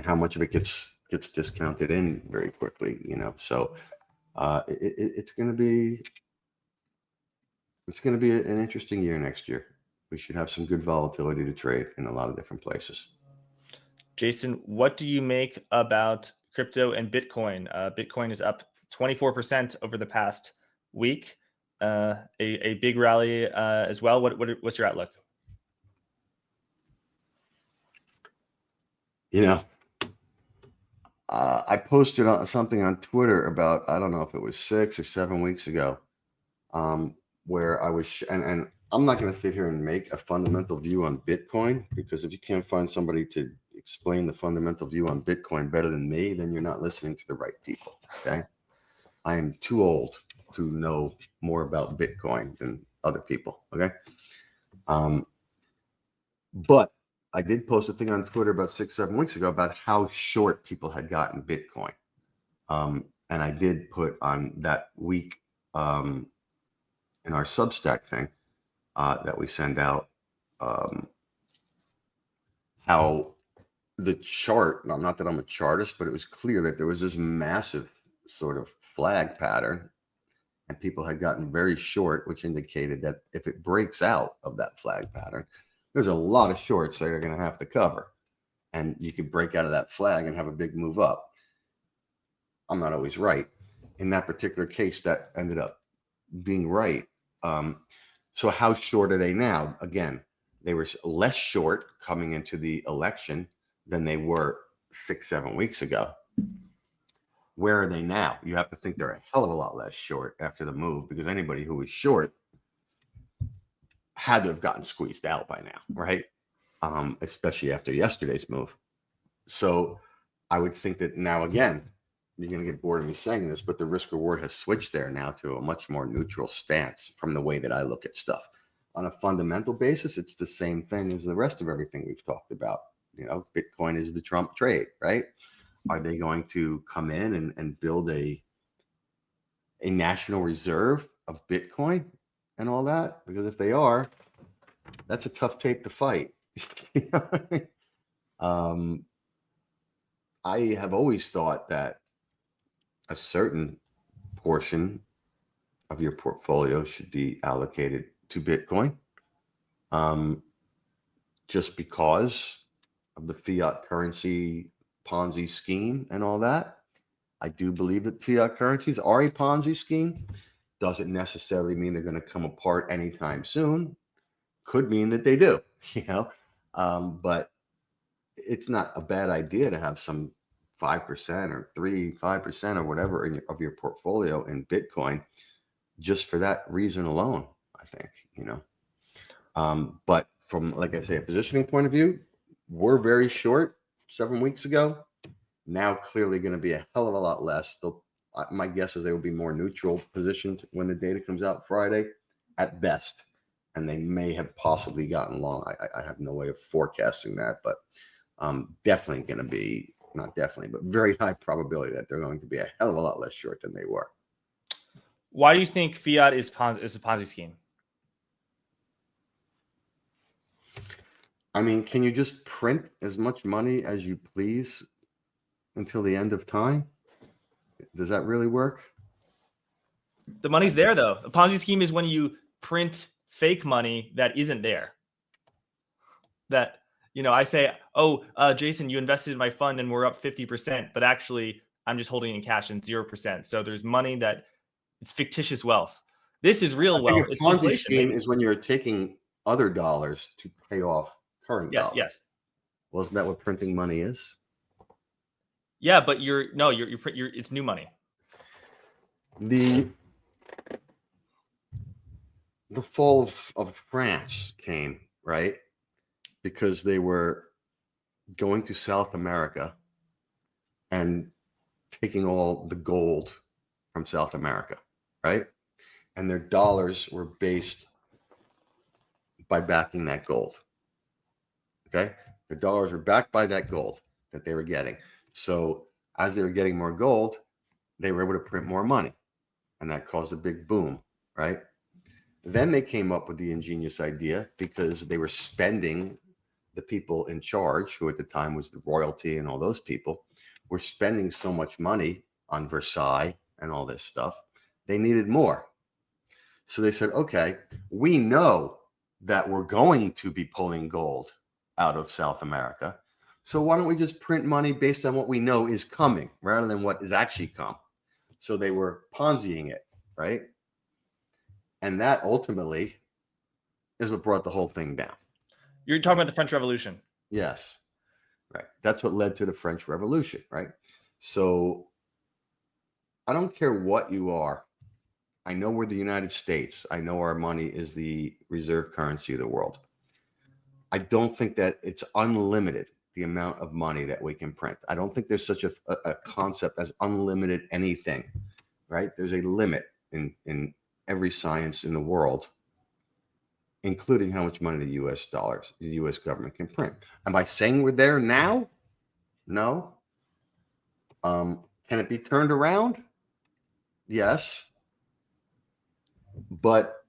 how much of it gets discounted in very quickly. You know, so it's going to be an interesting year next year. We should have some good volatility to trade in a lot of different places. Jason, what do you make about crypto and Bitcoin? Bitcoin is up 24% over the past week. A big rally as well. What's your outlook? You know, I posted something on Twitter about, I don't know if it was 6 or 7 weeks ago, where I was, and I'm not going to sit here and make a fundamental view on Bitcoin, because if you can't find somebody to explain the fundamental view on Bitcoin better than me, then you're not listening to the right people. Okay. I am too old to know more about Bitcoin than other people. Okay. But I did post a thing on Twitter about 6-7 weeks ago about how short people had gotten Bitcoin. And I did put on that week in our Substack thing that we send out, how the chart, not that I'm a chartist, but it was clear that there was this massive sort of flag pattern, and people had gotten very short, which indicated that if it breaks out of that flag pattern, there's a lot of shorts that are going to have to cover, and you could break out of that flag and have a big move up. I'm not always right. In that particular case, that ended up being right. So how short are they now? Again, they were less short coming into the election than they were 6-7 weeks ago. Where are they now? You have to think they're a hell of a lot less short after the move, because anybody who was short had to have gotten squeezed out by now, right? Especially after yesterday's move. So I would think that now, again, you're going to get bored of me saying this, but the risk reward has switched there now to a much more neutral stance from the way that I look at stuff. On a fundamental basis, it's the same thing as the rest of everything we've talked about. Bitcoin is the Trump trade, right? Are they going to come in and build a national reserve of Bitcoin and all that? Because if they are, that's a tough tape to fight. I have always thought that a certain portion of your portfolio should be allocated to Bitcoin, just because of the fiat currency Ponzi scheme and all that. I do believe that fiat currencies are a Ponzi scheme. Doesn't necessarily mean they're going to come apart anytime soon. Could mean that they do, but it's not a bad idea to have some 5% or 5% or whatever of your portfolio in Bitcoin, just for that reason alone, I think, but from, like I say, a positioning point of view, we're very short 7 weeks ago. Now clearly going to be a hell of a lot less. My guess is they will be more neutral positioned when the data comes out Friday at best. And they may have possibly gotten long. I have no way of forecasting that, but definitely going to be, not definitely, but very high probability that they're going to be a hell of a lot less short than they were. Why do you think fiat is a Ponzi scheme? I mean, can you just print as much money as you please until the end of time? Does that really work? The money's there, though. A Ponzi scheme is when you print fake money that isn't there. That, I say, Jason, you invested in my fund and we're up 50%, but actually I'm just holding in cash and 0%. So there's money that it's fictitious wealth. This is real wealth. A Ponzi scheme is when you're taking other dollars to pay off current dollars. Yes. Well, isn't that what printing money is? Yeah, but it's new money. The fall of France came, right? Because they were going to South America and taking all the gold from South America, right? And their dollars were based by backing that gold. Okay? The dollars were backed by that gold that they were getting. So as they were getting more gold, they were able to print more money. And that caused a big boom, right? Then they came up with the ingenious idea, because they were spending, the people in charge, who at the time was the royalty and all those people, were spending so much money on Versailles and all this stuff, they needed more. So they said, okay, we know that we're going to be pulling gold out of South America. So why don't we just print money based on what we know is coming rather than what is actually come? So they were Ponziing it, right? And that ultimately is what brought the whole thing down. You're talking about the French Revolution. Yes. Right. That's what led to the French Revolution, right? So I don't care what you are. I know we're the United States. I know our money is the reserve currency of the world. I don't think that it's unlimited, the amount of money that we can print. I don't think there's such a concept as unlimited anything, right? There's a limit in every science in the world, including how much money the U.S. government can print. Am I saying we're there now? No. Can it be turned around? Yes. But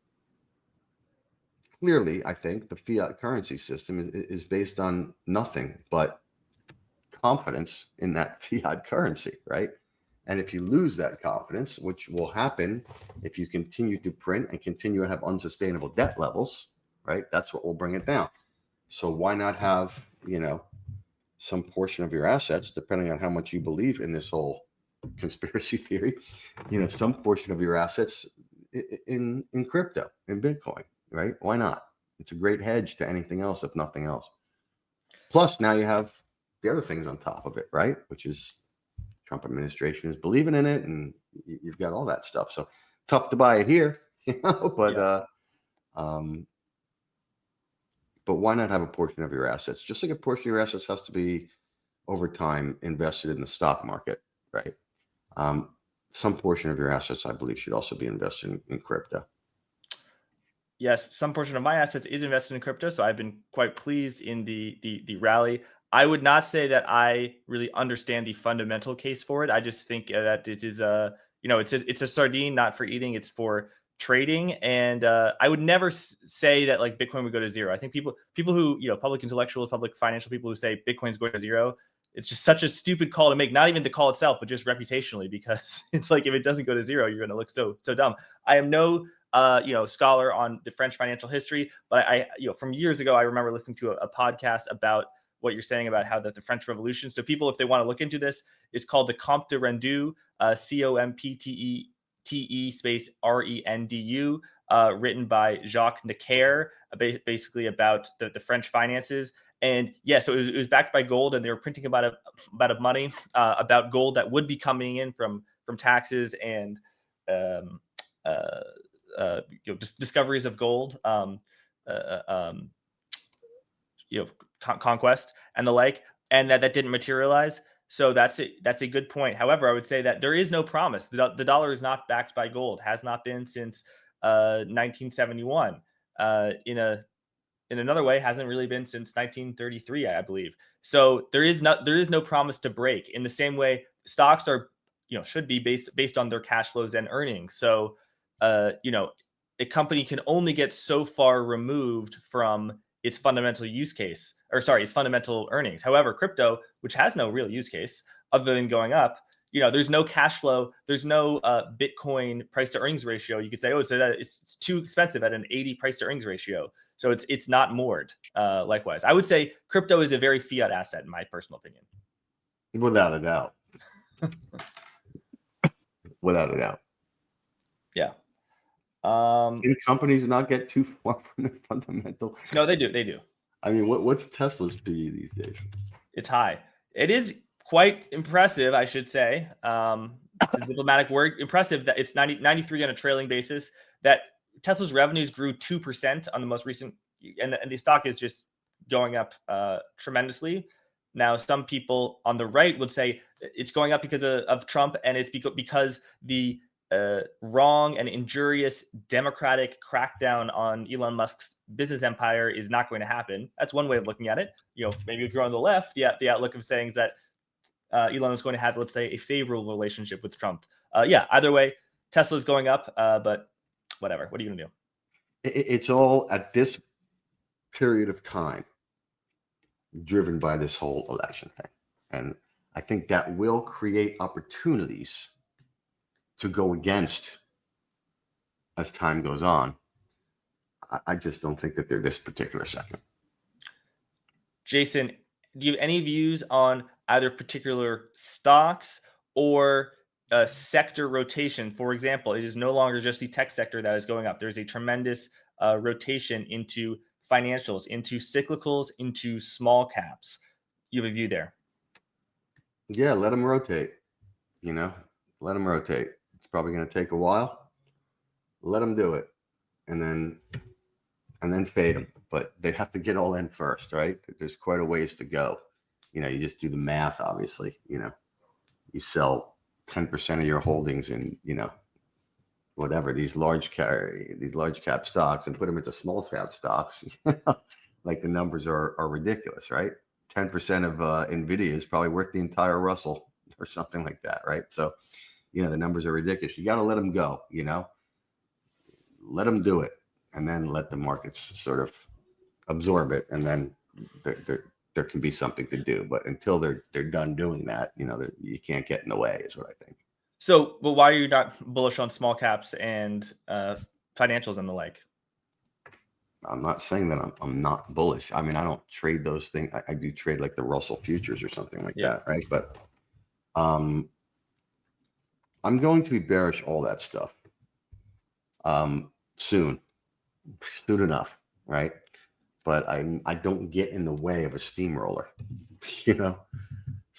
clearly, I think the fiat currency system is based on nothing but confidence in that fiat currency, right? And if you lose that confidence, which will happen if you continue to print and continue to have unsustainable debt levels, right? That's what will bring it down. So why not have, some portion of your assets, depending on how much you believe in this whole conspiracy theory, some portion of your assets in crypto, in Bitcoin, right? Why not? It's a great hedge to anything else, if nothing else. Plus, now you have the other things on top of it, right? Which is Trump administration is believing in it, and you've got all that stuff. So tough to buy it here, but why not have a portion of your assets? Just like a portion of your assets has to be over time invested in the stock market, right? Some portion of your assets, I believe, should also be invested in crypto. Yes, some portion of my assets is invested in crypto, so I've been quite pleased in the rally. I would not say that I really understand the fundamental case for it. I just think that it is it's a sardine, not for eating, it's for trading. And I would never say that like Bitcoin would go to zero. I think people who, public intellectuals, public financial people who say Bitcoin's going to zero, it's just such a stupid call to make. Not even the call itself, but just reputationally, because it's like if it doesn't go to zero, you're going to look so dumb. I am no scholar on the French financial history, but I from years ago, I remember listening to a podcast about what you're saying about how the French Revolution. So people, if they want to look into this, it's called the Compte de Rendu, COMPTE space RENDU, written by Jacques Necker, basically about the French finances. And yeah, so it was backed by gold, and they were printing about a money about gold that would be coming in from taxes and discoveries of gold, conquest and the like, and that didn't materialize. So that's a good point. However, I would say that there is no promise. The dollar is not backed by gold, has not been since 1971. In another way, hasn't really been since 1933, I believe. So there is no promise to break. In the same way, stocks are should be based on their cash flows and earnings. So a company can only get so far removed from its fundamental its fundamental earnings. However, crypto, which has no real use case other than going up, there's no cash flow, there's no Bitcoin price to earnings ratio. You could say, it's too expensive at an 80 price to earnings ratio. So it's not moored. Likewise, I would say crypto is a very fiat asset, in my personal opinion. Without a doubt. Without a doubt. Yeah. Can companies not get too far from the fundamental? No, they do. I mean, what's Tesla's PE these days? It's high. It is quite impressive, I should say. It's a diplomatic word. Impressive that it's 93 on a trailing basis. That Tesla's revenues grew 2% on the most recent, and the stock is just going up tremendously. Now, some people on the right would say it's going up because of Trump, and it's because the wrong and injurious democratic crackdown on Elon Musk's business empire is not going to happen. That's one way of looking at it. Maybe if you're on the left, the outlook of saying that Elon is going to have, let's say, a favorable relationship with Trump. Either way, Tesla's going up, but whatever. What are you going to do? It's all at this period of time driven by this whole election thing. And I think that will create opportunities to go against as time goes on. I just don't think that they're this particular second. Jason, do you have any views on either particular stocks or sector rotation? For example, it is no longer just the tech sector that is going up. There's a tremendous rotation into financials, into cyclicals, into small caps. You have a view there? Yeah, let them rotate. Let them rotate. It's probably going to take a while. Let them do it, and then fade them. But they have to get all in first, right? There's quite a ways to go. You just do the math. Obviously, you sell 10% of your holdings in, whatever these large cap stocks and put them into small cap stocks. Like the numbers are ridiculous, right? 10% of Nvidia is probably worth the entire Russell or something like that, right? So, the numbers are ridiculous. You got to let them go, let them do it, and then let the markets sort of absorb it, and then there can be something to do. But until they're done doing that, you can't get in the way, is what I think. So, but why are you not bullish on small caps and financials and the like? I'm not saying that I'm not bullish. I mean, I don't trade those things. I do trade like the Russell futures or something like that, right? But I'm going to be bearish all that stuff soon enough, right? But I don't get in the way of a steamroller,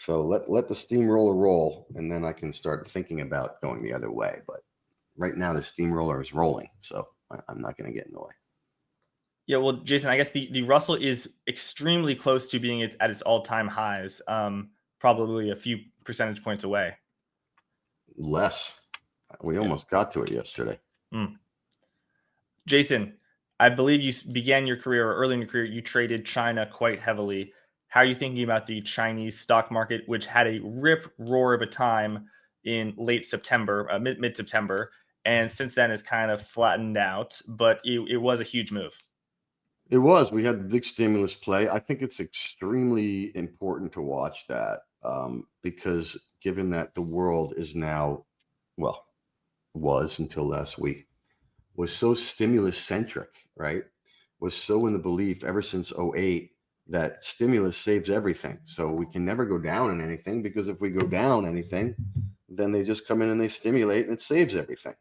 So let the steamroller roll, and then I can start thinking about going the other way. But right now the steamroller is rolling, so I'm not going to get in the way. Yeah, well, Jason, I guess the Russell is extremely close to being at its all-time highs, probably a few percentage points away. Less. We almost got to it yesterday. Jason, I believe you began your career, or early in your career, you traded China quite heavily. How are you thinking about the Chinese stock market, which had a rip roar of a time in late September, mid-September, and since then has kind of flattened out, but it was a huge move. It was. We had the big stimulus play. I think it's extremely important to watch that because given that the world is now, well, was until last week, was so stimulus centric, right? Was so in the belief ever since 08 that stimulus saves everything. So we can never go down in anything, because if we go down anything, then they just come in and they stimulate and it saves everything.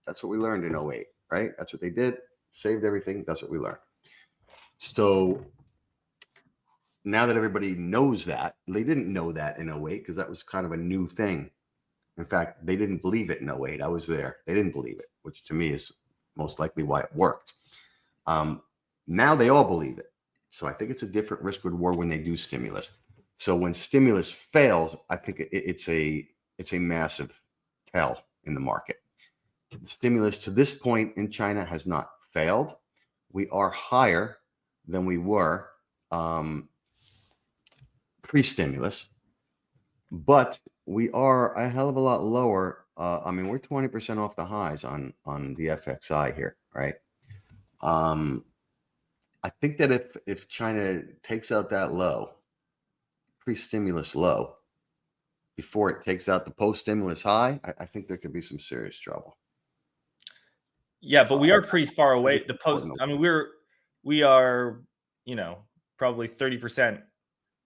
That's what we learned in 08, right? That's what they did. Saved everything. That's what we learned. So now that everybody knows that, they didn't know that in 08 because that was kind of a new thing. In fact, they didn't believe it in 08. I was there. They didn't believe it, which to me is most likely why it worked. Now they all believe it. So I think it's a different risk reward when they do stimulus. So when stimulus fails, I think it's a massive tell in the market. The stimulus to this point in China has not failed. We are higher than we were pre-stimulus, but we are a hell of a lot lower. I mean, we're 20% off the highs on the FXI here, right? I think that if China takes out that low, pre-stimulus low, before it takes out the post-stimulus high, I think there could be some serious trouble. Yeah, but we are pretty far away. The post, I mean, we are, probably 30%,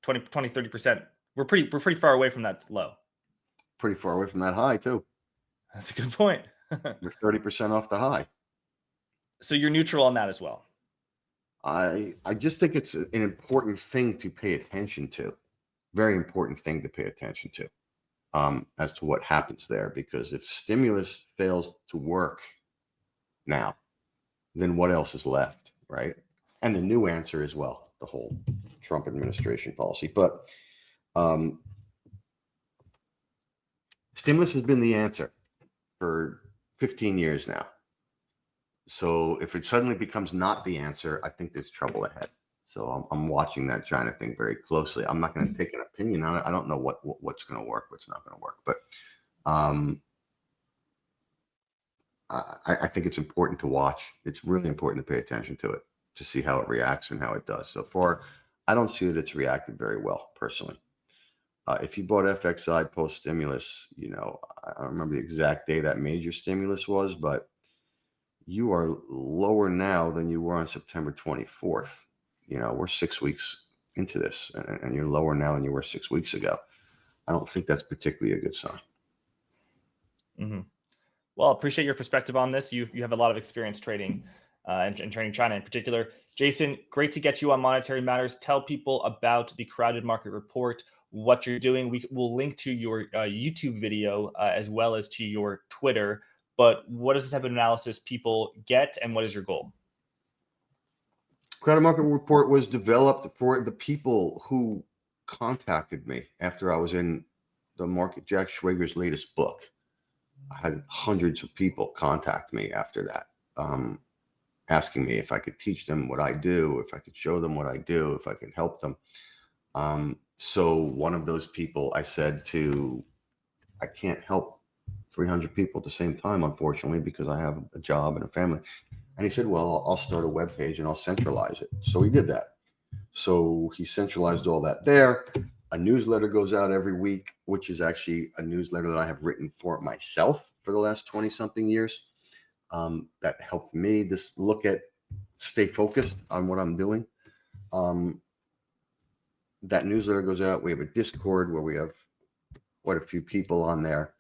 20, 30%. We're pretty far away from that low. Pretty far away from that high too. That's a good point. We're 30% off the high. So you're neutral on that as well. I just think it's an important thing to pay attention to. Very important thing to pay attention to as to what happens there. Because if stimulus fails to work now, then what else is left, right? And the new answer is, well, the whole Trump administration policy. But stimulus has been the answer for 15 years now. So if it suddenly becomes not the answer, I think there's trouble ahead. So I'm watching that China thing very closely. I'm not going to take an opinion on it. I don't know what's going to work, what's not going to work. But I think it's important to watch. It's really important to pay attention to it, to see how it reacts and how it does. So far, I don't see that it's reacted very well, personally. If you bought FXI post-stimulus, I don't remember the exact day that major stimulus was, but you are lower now than you were on September 24th. We're 6 weeks into this, and you're lower now than you were 6 weeks ago. I don't think that's particularly a good sign. Mm-hmm. Well, appreciate your perspective on this. You have a lot of experience trading and trading China in particular. Jason, great to get you on Monetary Matters. Tell people about the Crowded Market Report, what you're doing. We will link to your YouTube video as well as to your Twitter. But what is the type of analysis people get, and what is your goal? Crowded Market Report was developed for the people who contacted me after I was in the market, Jack Schwager's latest book. I had hundreds of people contact me after that, asking me if I could teach them what I do, if I could show them what I do, if I could help them. So one of those people I said to, I can't help 300 people at the same time, unfortunately, because I have a job and a family. And he said, well, I'll start a web page and I'll centralize it. So he did that. So he centralized all that there. A newsletter goes out every week, which is actually a newsletter that I have written for myself for the last 20 something years. That helped me just stay focused on what I'm doing. That newsletter goes out. We have a Discord where we have quite a few people on there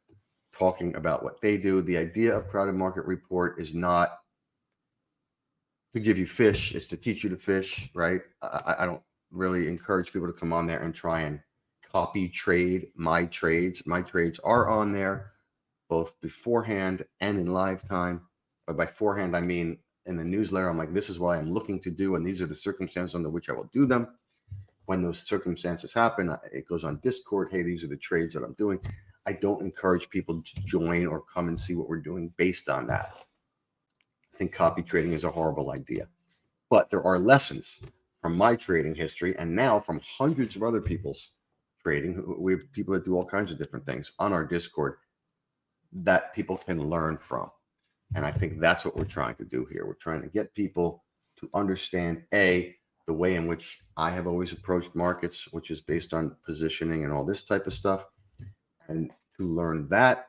talking about what they do. The idea of Crowded Market Report is not to give you fish, it's to teach you to fish, right? I don't really encourage people to come on there and try and copy trade my trades. My trades are on there both beforehand and in live time. But by beforehand, I mean in the newsletter, I'm like, this is what I'm looking to do, and these are the circumstances under which I will do them. When those circumstances happen, it goes on Discord. Hey, these are the trades that I'm doing. I don't encourage people to join or come and see what we're doing based on that. I think copy trading is a horrible idea. But there are lessons from my trading history and now from hundreds of other people's trading. We have people that do all kinds of different things on our Discord that people can learn from. And I think that's what we're trying to do here. We're trying to get people to understand, A, the way in which I have always approached markets, which is based on positioning and all this type of stuff, and to learn that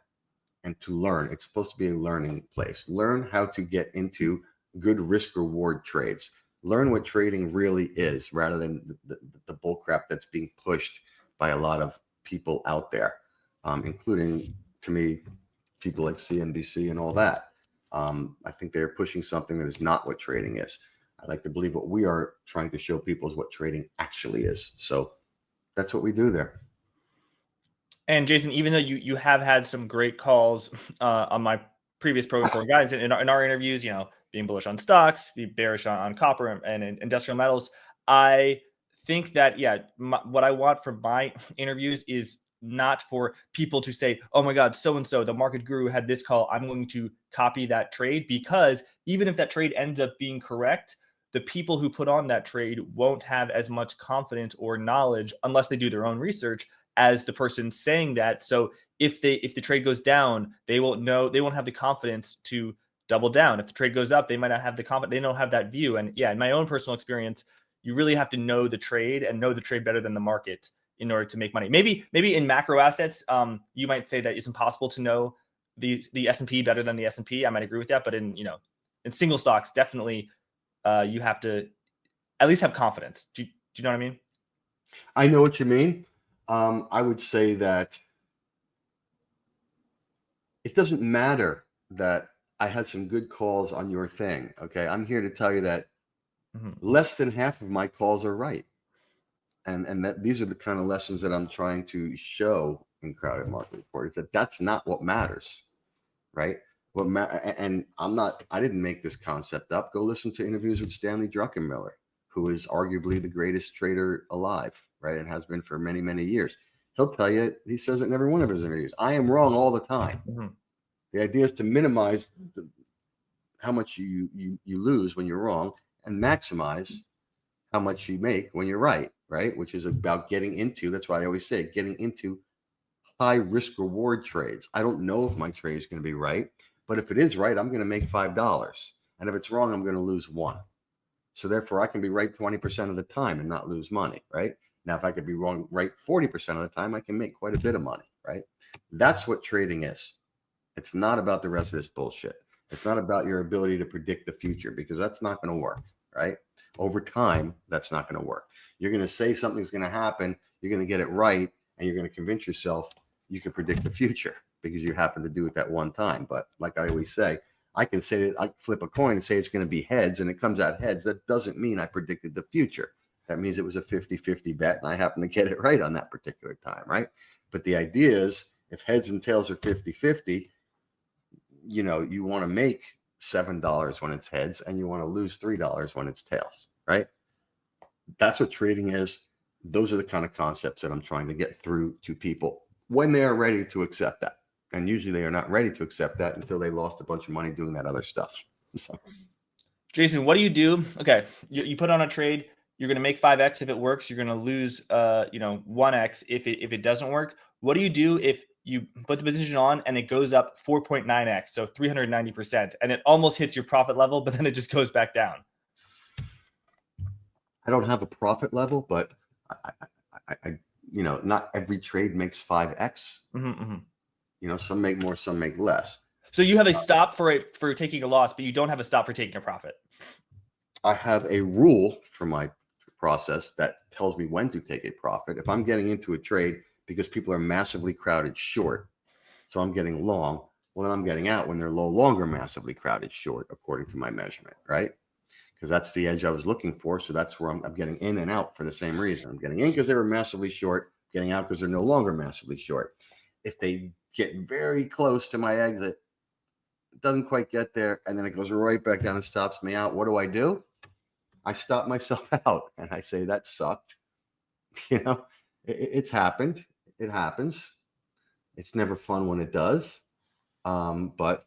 and to learn. It's supposed to be a learning place. Learn how to get into good risk reward trades. Learn what trading really is rather than the bull crap that's being pushed by a lot of people out there, including, to me, people like CNBC and all that. I think they're pushing something that is not what trading is. I like to believe what we are trying to show people is what trading actually is. So that's what we do there. And Jason, even though you have had some great calls on my previous program for guidance in our interviews, you know, being bullish on stocks, be bearish on copper and industrial metals, I think that, yeah, what I want from my interviews is not for people to say, oh my God, so-and-so, the market guru had this call, I'm going to copy that trade, because even if that trade ends up being correct, the people who put on that trade won't have as much confidence or knowledge unless they do their own research as the person saying that. So if the trade goes down, they won't have the confidence to double down. If the trade goes up, they might not have the confidence. They don't have that view. And yeah, in my own personal experience, you really have to know the trade and know the trade better than the market in order to make money. Maybe in macro assets, you might say that it's impossible to know the S&P better than the S&P. I might agree with that, but in single stocks, definitely you have to at least have confidence. Do you know what I mean? I know what you mean. I would say that it doesn't matter that I had some good calls on your thing. Okay. I'm here to tell you that less than half of my calls are right. And that these are the kind of lessons that I'm trying to show in Crowded Market Report, is that's not what matters, right? And I didn't make this concept up. Go listen to interviews with Stanley Druckenmiller, who is arguably the greatest trader alive, right? And has been for many, many years. He'll tell you, he says it in every one of his interviews, I am wrong all the time. The idea is to minimize how much you lose when you're wrong and maximize how much you make when you're right, which is about getting into, that's why I always say, getting into high risk reward trades. I don't know if my trade is going to be right, but if it is right, I'm going to make $5. And if it's wrong, I'm going to lose $1. So therefore I can be right 20% of the time and not lose money, right? Now, if I could be wrong right 40% of the time, I can make quite a bit of money, right? That's what trading is. It's not about the rest of this bullshit. It's not about your ability to predict the future, because that's not going to work, right? Over time, that's not going to work. You're going to say something's going to happen, you're going to get it right, and you're going to convince yourself you can predict the future because you happen to do it that one time. But like I always say, I can say that I flip a coin and say it's going to be heads, and it comes out heads. That doesn't mean I predicted the future. That means it was a 50-50 bet, and I happen to get it right on that particular time, right? But the idea is, if heads and tails are 50-50, you want to make $7 when it's heads, and you want to lose $3 when it's tails, right? That's what trading is. Those are the kind of concepts that I'm trying to get through to people when they are ready to accept that. And usually they are not ready to accept that until they lost a bunch of money doing that other stuff. So. Jason, what do you do? Okay, you put on a trade. You're going to make 5x if it works. You're going to lose 1x if it doesn't work. What do you do if you put the position on and it goes up 4.9x, so 390%, and it almost hits your profit level, but then it just goes back down? I don't have a profit level, but I not every trade makes 5x. Some make more, some make less. So you have a stop for taking a loss, but you don't have a stop for taking a profit. I have a rule for my process that tells me when to take a profit. If I'm getting into a trade because people are massively crowded short, so I'm getting long, well, then I'm getting out when they're no longer massively crowded short, according to my measurement, right? Because that's the edge I was looking for. So that's where I'm getting in and out for the same reason. I'm getting in because they were massively short. getting out because they're no longer massively short. If they get very close to my exit, it doesn't quite get there, and then it goes right back down and stops me out, what do? I stop myself out and I say, that sucked. It's happened. It happens. It's never fun when it does. But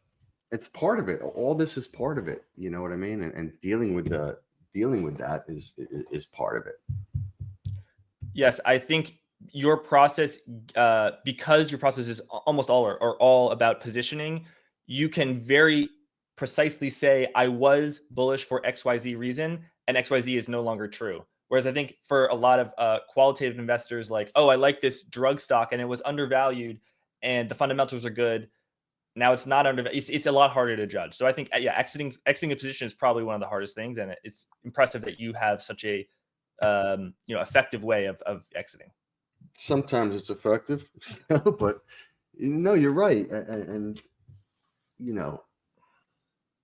it's part of it. All this is part of it. You know what I mean? And dealing with that is part of it. Yes, I think your process, because your process is almost all about positioning, you can very precisely say, I was bullish for XYZ reason, and XYZ is no longer true. Whereas I think for a lot of qualitative investors, like, oh, I like this drug stock and it was undervalued and the fundamentals are good. Now it's not undervalued. It's a lot harder to judge. So I think, yeah, exiting a position is probably one of the hardest things. And it's impressive that you have such a effective way of exiting. Sometimes it's effective, but you're right. And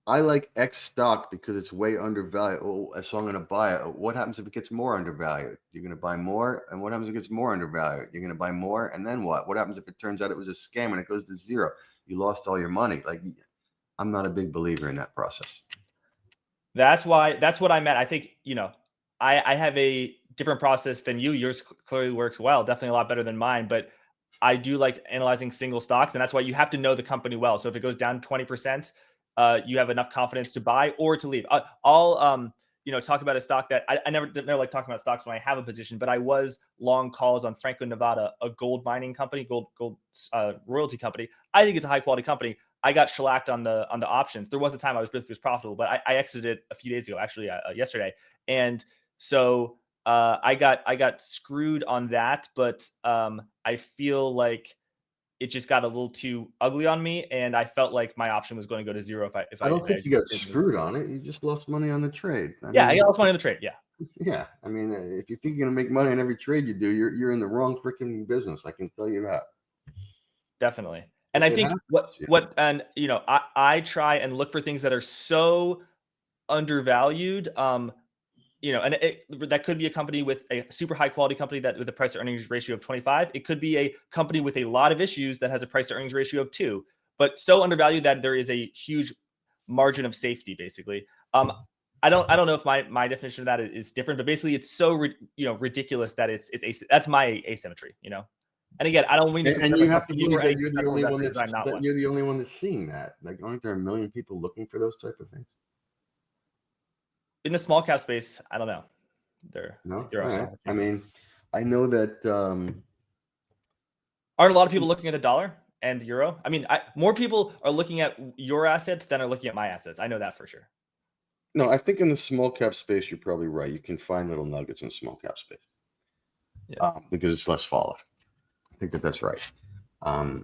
I like X stock because it's way undervalued. So I'm going to buy it. What happens if it gets more undervalued? You're going to buy more. And what happens if it gets more undervalued? You're going to buy more. And then what? What happens if it turns out it was a scam and it goes to zero? You lost all your money. Like, I'm not a big believer in that process. That's what I meant. I think, I have a different process than you. Yours clearly works well, definitely a lot better than mine, but I do like analyzing single stocks. And that's why you have to know the company well. So if it goes down 20%, you have enough confidence to buy or to leave. I'll talk about a stock that I never like talking about stocks when I have a position, but I was long calls on Franco-Nevada, a gold mining company, gold royalty company. I think it's a high quality company. I got shellacked on the options. There was a time I was profitable, but I exited a few days ago, actually yesterday, and so I got screwed on that. But I feel like it just got a little too ugly on me, and I felt like my option was going to go to zero. I don't think you got screwed on it. You just lost money on the trade. I lost money on the trade. Yeah. Yeah. I mean, if you think you're going to make money on every trade you do, you're in the wrong freaking business. I can tell you that. Definitely. And I think I try and look for things that are so undervalued. And that could be a company with a super high quality company that with a price to earnings ratio of 25. It could be a company with a lot of issues that has a price to earnings ratio of 2, but so undervalued that there is a huge margin of safety, basically. I don't know if my definition of that is different, but basically it's so ridiculous that it's that's my asymmetry, And again, I don't mean to. And you have to believe that you're the only one you're the only one that's seeing that. Like, aren't there a million people looking for those type of things? In the small cap space, I don't know. There are right. I mean, I know that aren't a lot of people looking at the dollar and the euro. I mean, more people are looking at your assets than are looking at my assets. I know that for sure. No, I think in the small cap space, you're probably right. You can find little nuggets in small cap space, because it's less followed. I think that's right. I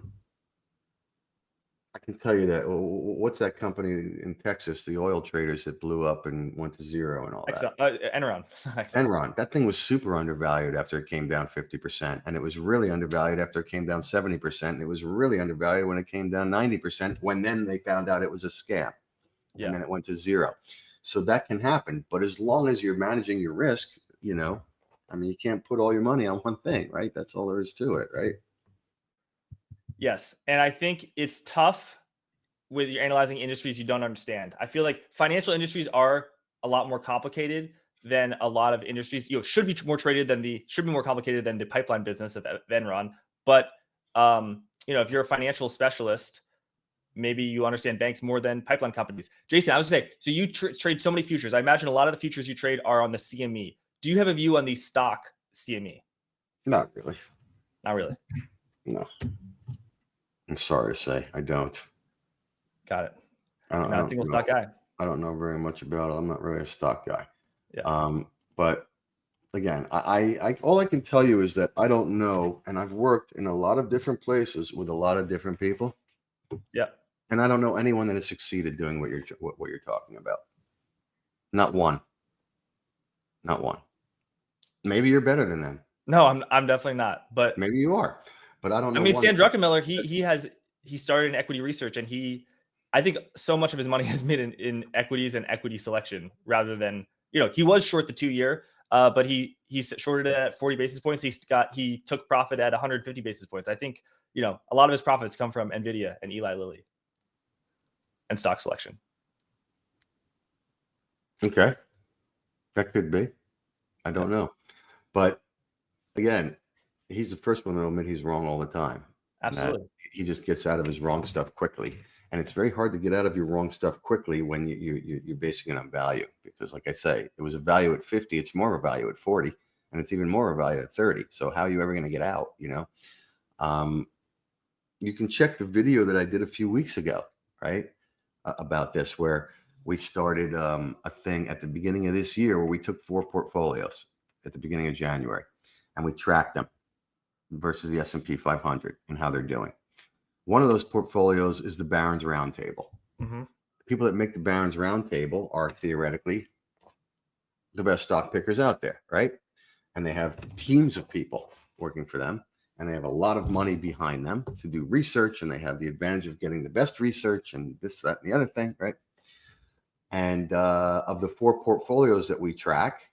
can tell you that. What's that company in Texas, the oil traders that blew up and went to zero and all that? Enron. Enron. That thing was super undervalued after it came down 50%. And it was really undervalued after it came down 70%. And it was really undervalued when it came down 90%, when then they found out it was a scam. And then it went to zero. So that can happen. But as long as you're managing your risk, I mean, you can't put all your money on one thing, right? That's all there is to it, right? Yes. And I think it's tough with you're analyzing industries you don't understand. I feel like financial industries are a lot more complicated than a lot of industries. Should be more complicated than the pipeline business of Enron. But if you're a financial specialist, maybe you understand banks more than pipeline companies. Jason, I was going to say, so you trade so many futures. I imagine a lot of the futures you trade are on the CME. Do you have a view on the stock CME? Not really. Not really. No. I'm sorry to say, I don't. Got it. I'm not a single stock guy. I don't know very much about it. I'm not really a stock guy. Yeah. But again, I all I can tell you is that I don't know, and I've worked in a lot of different places with a lot of different people. Yeah. And I don't know anyone that has succeeded doing what you're talking about. Not one. Not one. Maybe you're better than them. No, I'm definitely not. But maybe you are. But I don't know. I mean, Stan Druckenmiller, he started in equity research, and I think so much of his money has been in equities and equity selection rather than, he was short the 2-year. but he shorted it at 40 basis points. He took profit at 150 basis points. I think, you know, a lot of his profits come from Nvidia and Eli Lilly and stock selection. Okay, that could be. I don't know, but again, he's the first one to admit he's wrong all the time. Absolutely. He just gets out of his wrong stuff quickly. And it's very hard to get out of your wrong stuff quickly when you're basing it on value. Because like I say, it was a value at 50, it's more of a value at 40, and it's even more of a value at 30. So how are you ever going to get out, you know? You can check the video that I did a few weeks ago, right? About this, where we started a thing at the beginning of this year where we took 4 portfolios at the beginning of January, and we tracked them versus the S&P 500 and how they're doing. One of those portfolios is the Barron's Roundtable. Mm-hmm. People that make the Barron's Roundtable are theoretically the best stock pickers out there, right? And they have teams of people working for them, and they have a lot of money behind them to do research, and they have the advantage of getting the best research and this, that, and the other thing, right? And of the 4 portfolios that we track,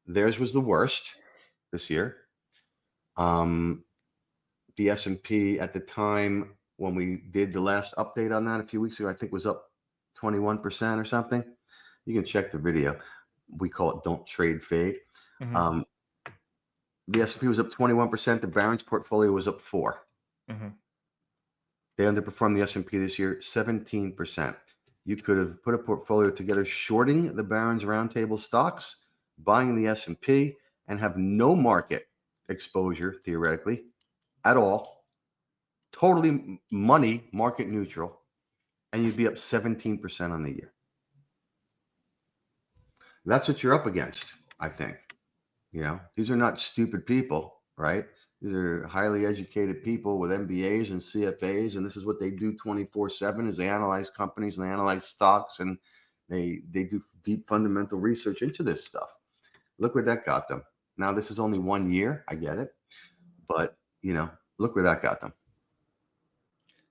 theirs was the worst this year. The S&P at the time when we did the last update on that a few weeks ago, I think was up 21% or something. You can check the video. We call it "Don't Trade Fade." Mm-hmm. The S&P was up 21%. The Barron's portfolio was up 4%. Mm-hmm. They underperformed the S&P this year 17%. You could have put a portfolio together shorting the Barron's Roundtable stocks, buying the S&P, and have no market exposure theoretically at all, totally money market neutral, and you'd be up 17% on the year. That's what you're up against, I think. You know, these are not stupid people, right? These are highly educated people with MBAs and CFAs, and this is what they do 24/7 is they analyze companies and they analyze stocks, and they do deep fundamental research into this stuff. Look where that got them. Now, this is only 1 year. I get it. But, you know, look where that got them.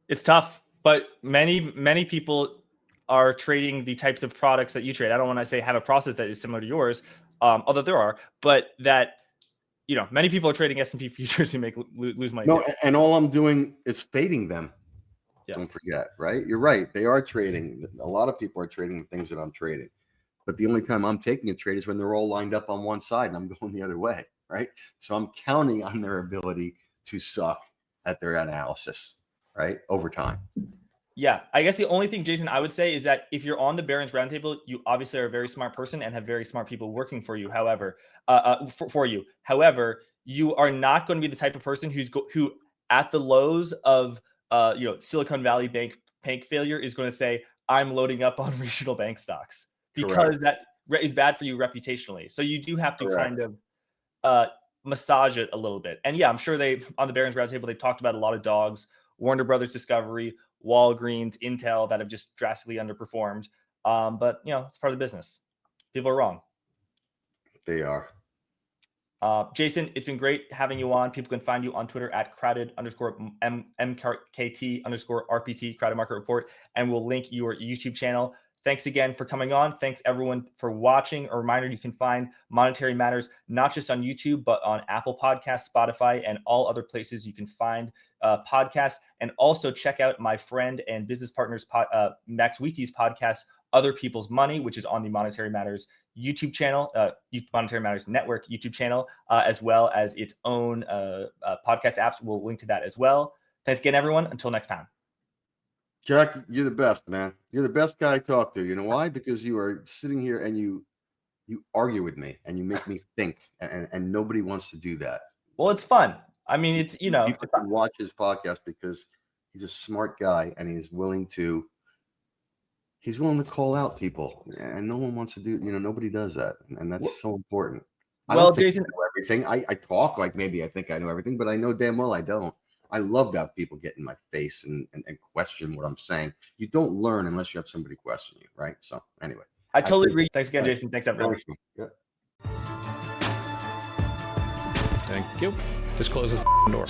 It's tough, but many people are trading the types of products that you trade. I don't want to say have a process that is similar to yours, although there are, but that, you know, many people are trading S&P futures who make lose money. No, and all I'm doing is fading them. Yeah. Don't forget, right? You're right. They are trading. A lot of people are trading the things that I'm trading. But the only time I'm taking a trade is when they're all lined up on one side and I'm going the other way, right? So I'm counting on their ability to suck at their analysis, right? Over time. Yeah, I guess the only thing, Jason, I would say is that if you're on the Barron's Roundtable, you obviously are a very smart person and have very smart people working for you. However, you are not going to be the type of person who at the lows of Silicon Valley Bank failure is going to say, I'm loading up on regional bank stocks, because Correct. that is bad for you reputationally. So you do have to Correct. kind of massage it a little bit. And yeah, I'm sure on the Barron's Roundtable, they talked about a lot of dogs, Warner Brothers Discovery, Walgreens, Intel, that have just drastically underperformed. But, you know, it's part of the business. People are wrong. They are. Jason, it's been great having you on. People can find you on Twitter at crowded_MKT_RPT, Crowded Market Report, and we'll link your YouTube channel. Thanks again for coming on. Thanks everyone for watching. A reminder, you can find Monetary Matters not just on YouTube, but on Apple Podcasts, Spotify, and all other places you can find podcasts. And also check out my friend and business partner's Max Wheaty's podcast, Other People's Money, which is on the Monetary Matters YouTube channel, Monetary Matters Network YouTube channel, as well as its own podcast apps. We'll link to that as well. Thanks again, everyone. Until next time. Jack, you're the best, man. You're the best guy I talk to. You know why? Because you are sitting here and you argue with me and you make me think, and nobody wants to do that. Well, it's fun. I mean, it's, you know, people can watch his podcast because he's a smart guy and he's willing to call out people, and no one wants to do, you know, nobody does that, and that's so important. Well, I don't think Jason, I know everything. I talk like maybe I think I know everything, but I know damn well I don't. I love to have people get in my face and question what I'm saying. You don't learn unless you have somebody question you, right? So anyway. I totally agree. Thanks again, Jason. Thanks, everyone. Yeah. Thank you. Just close the door.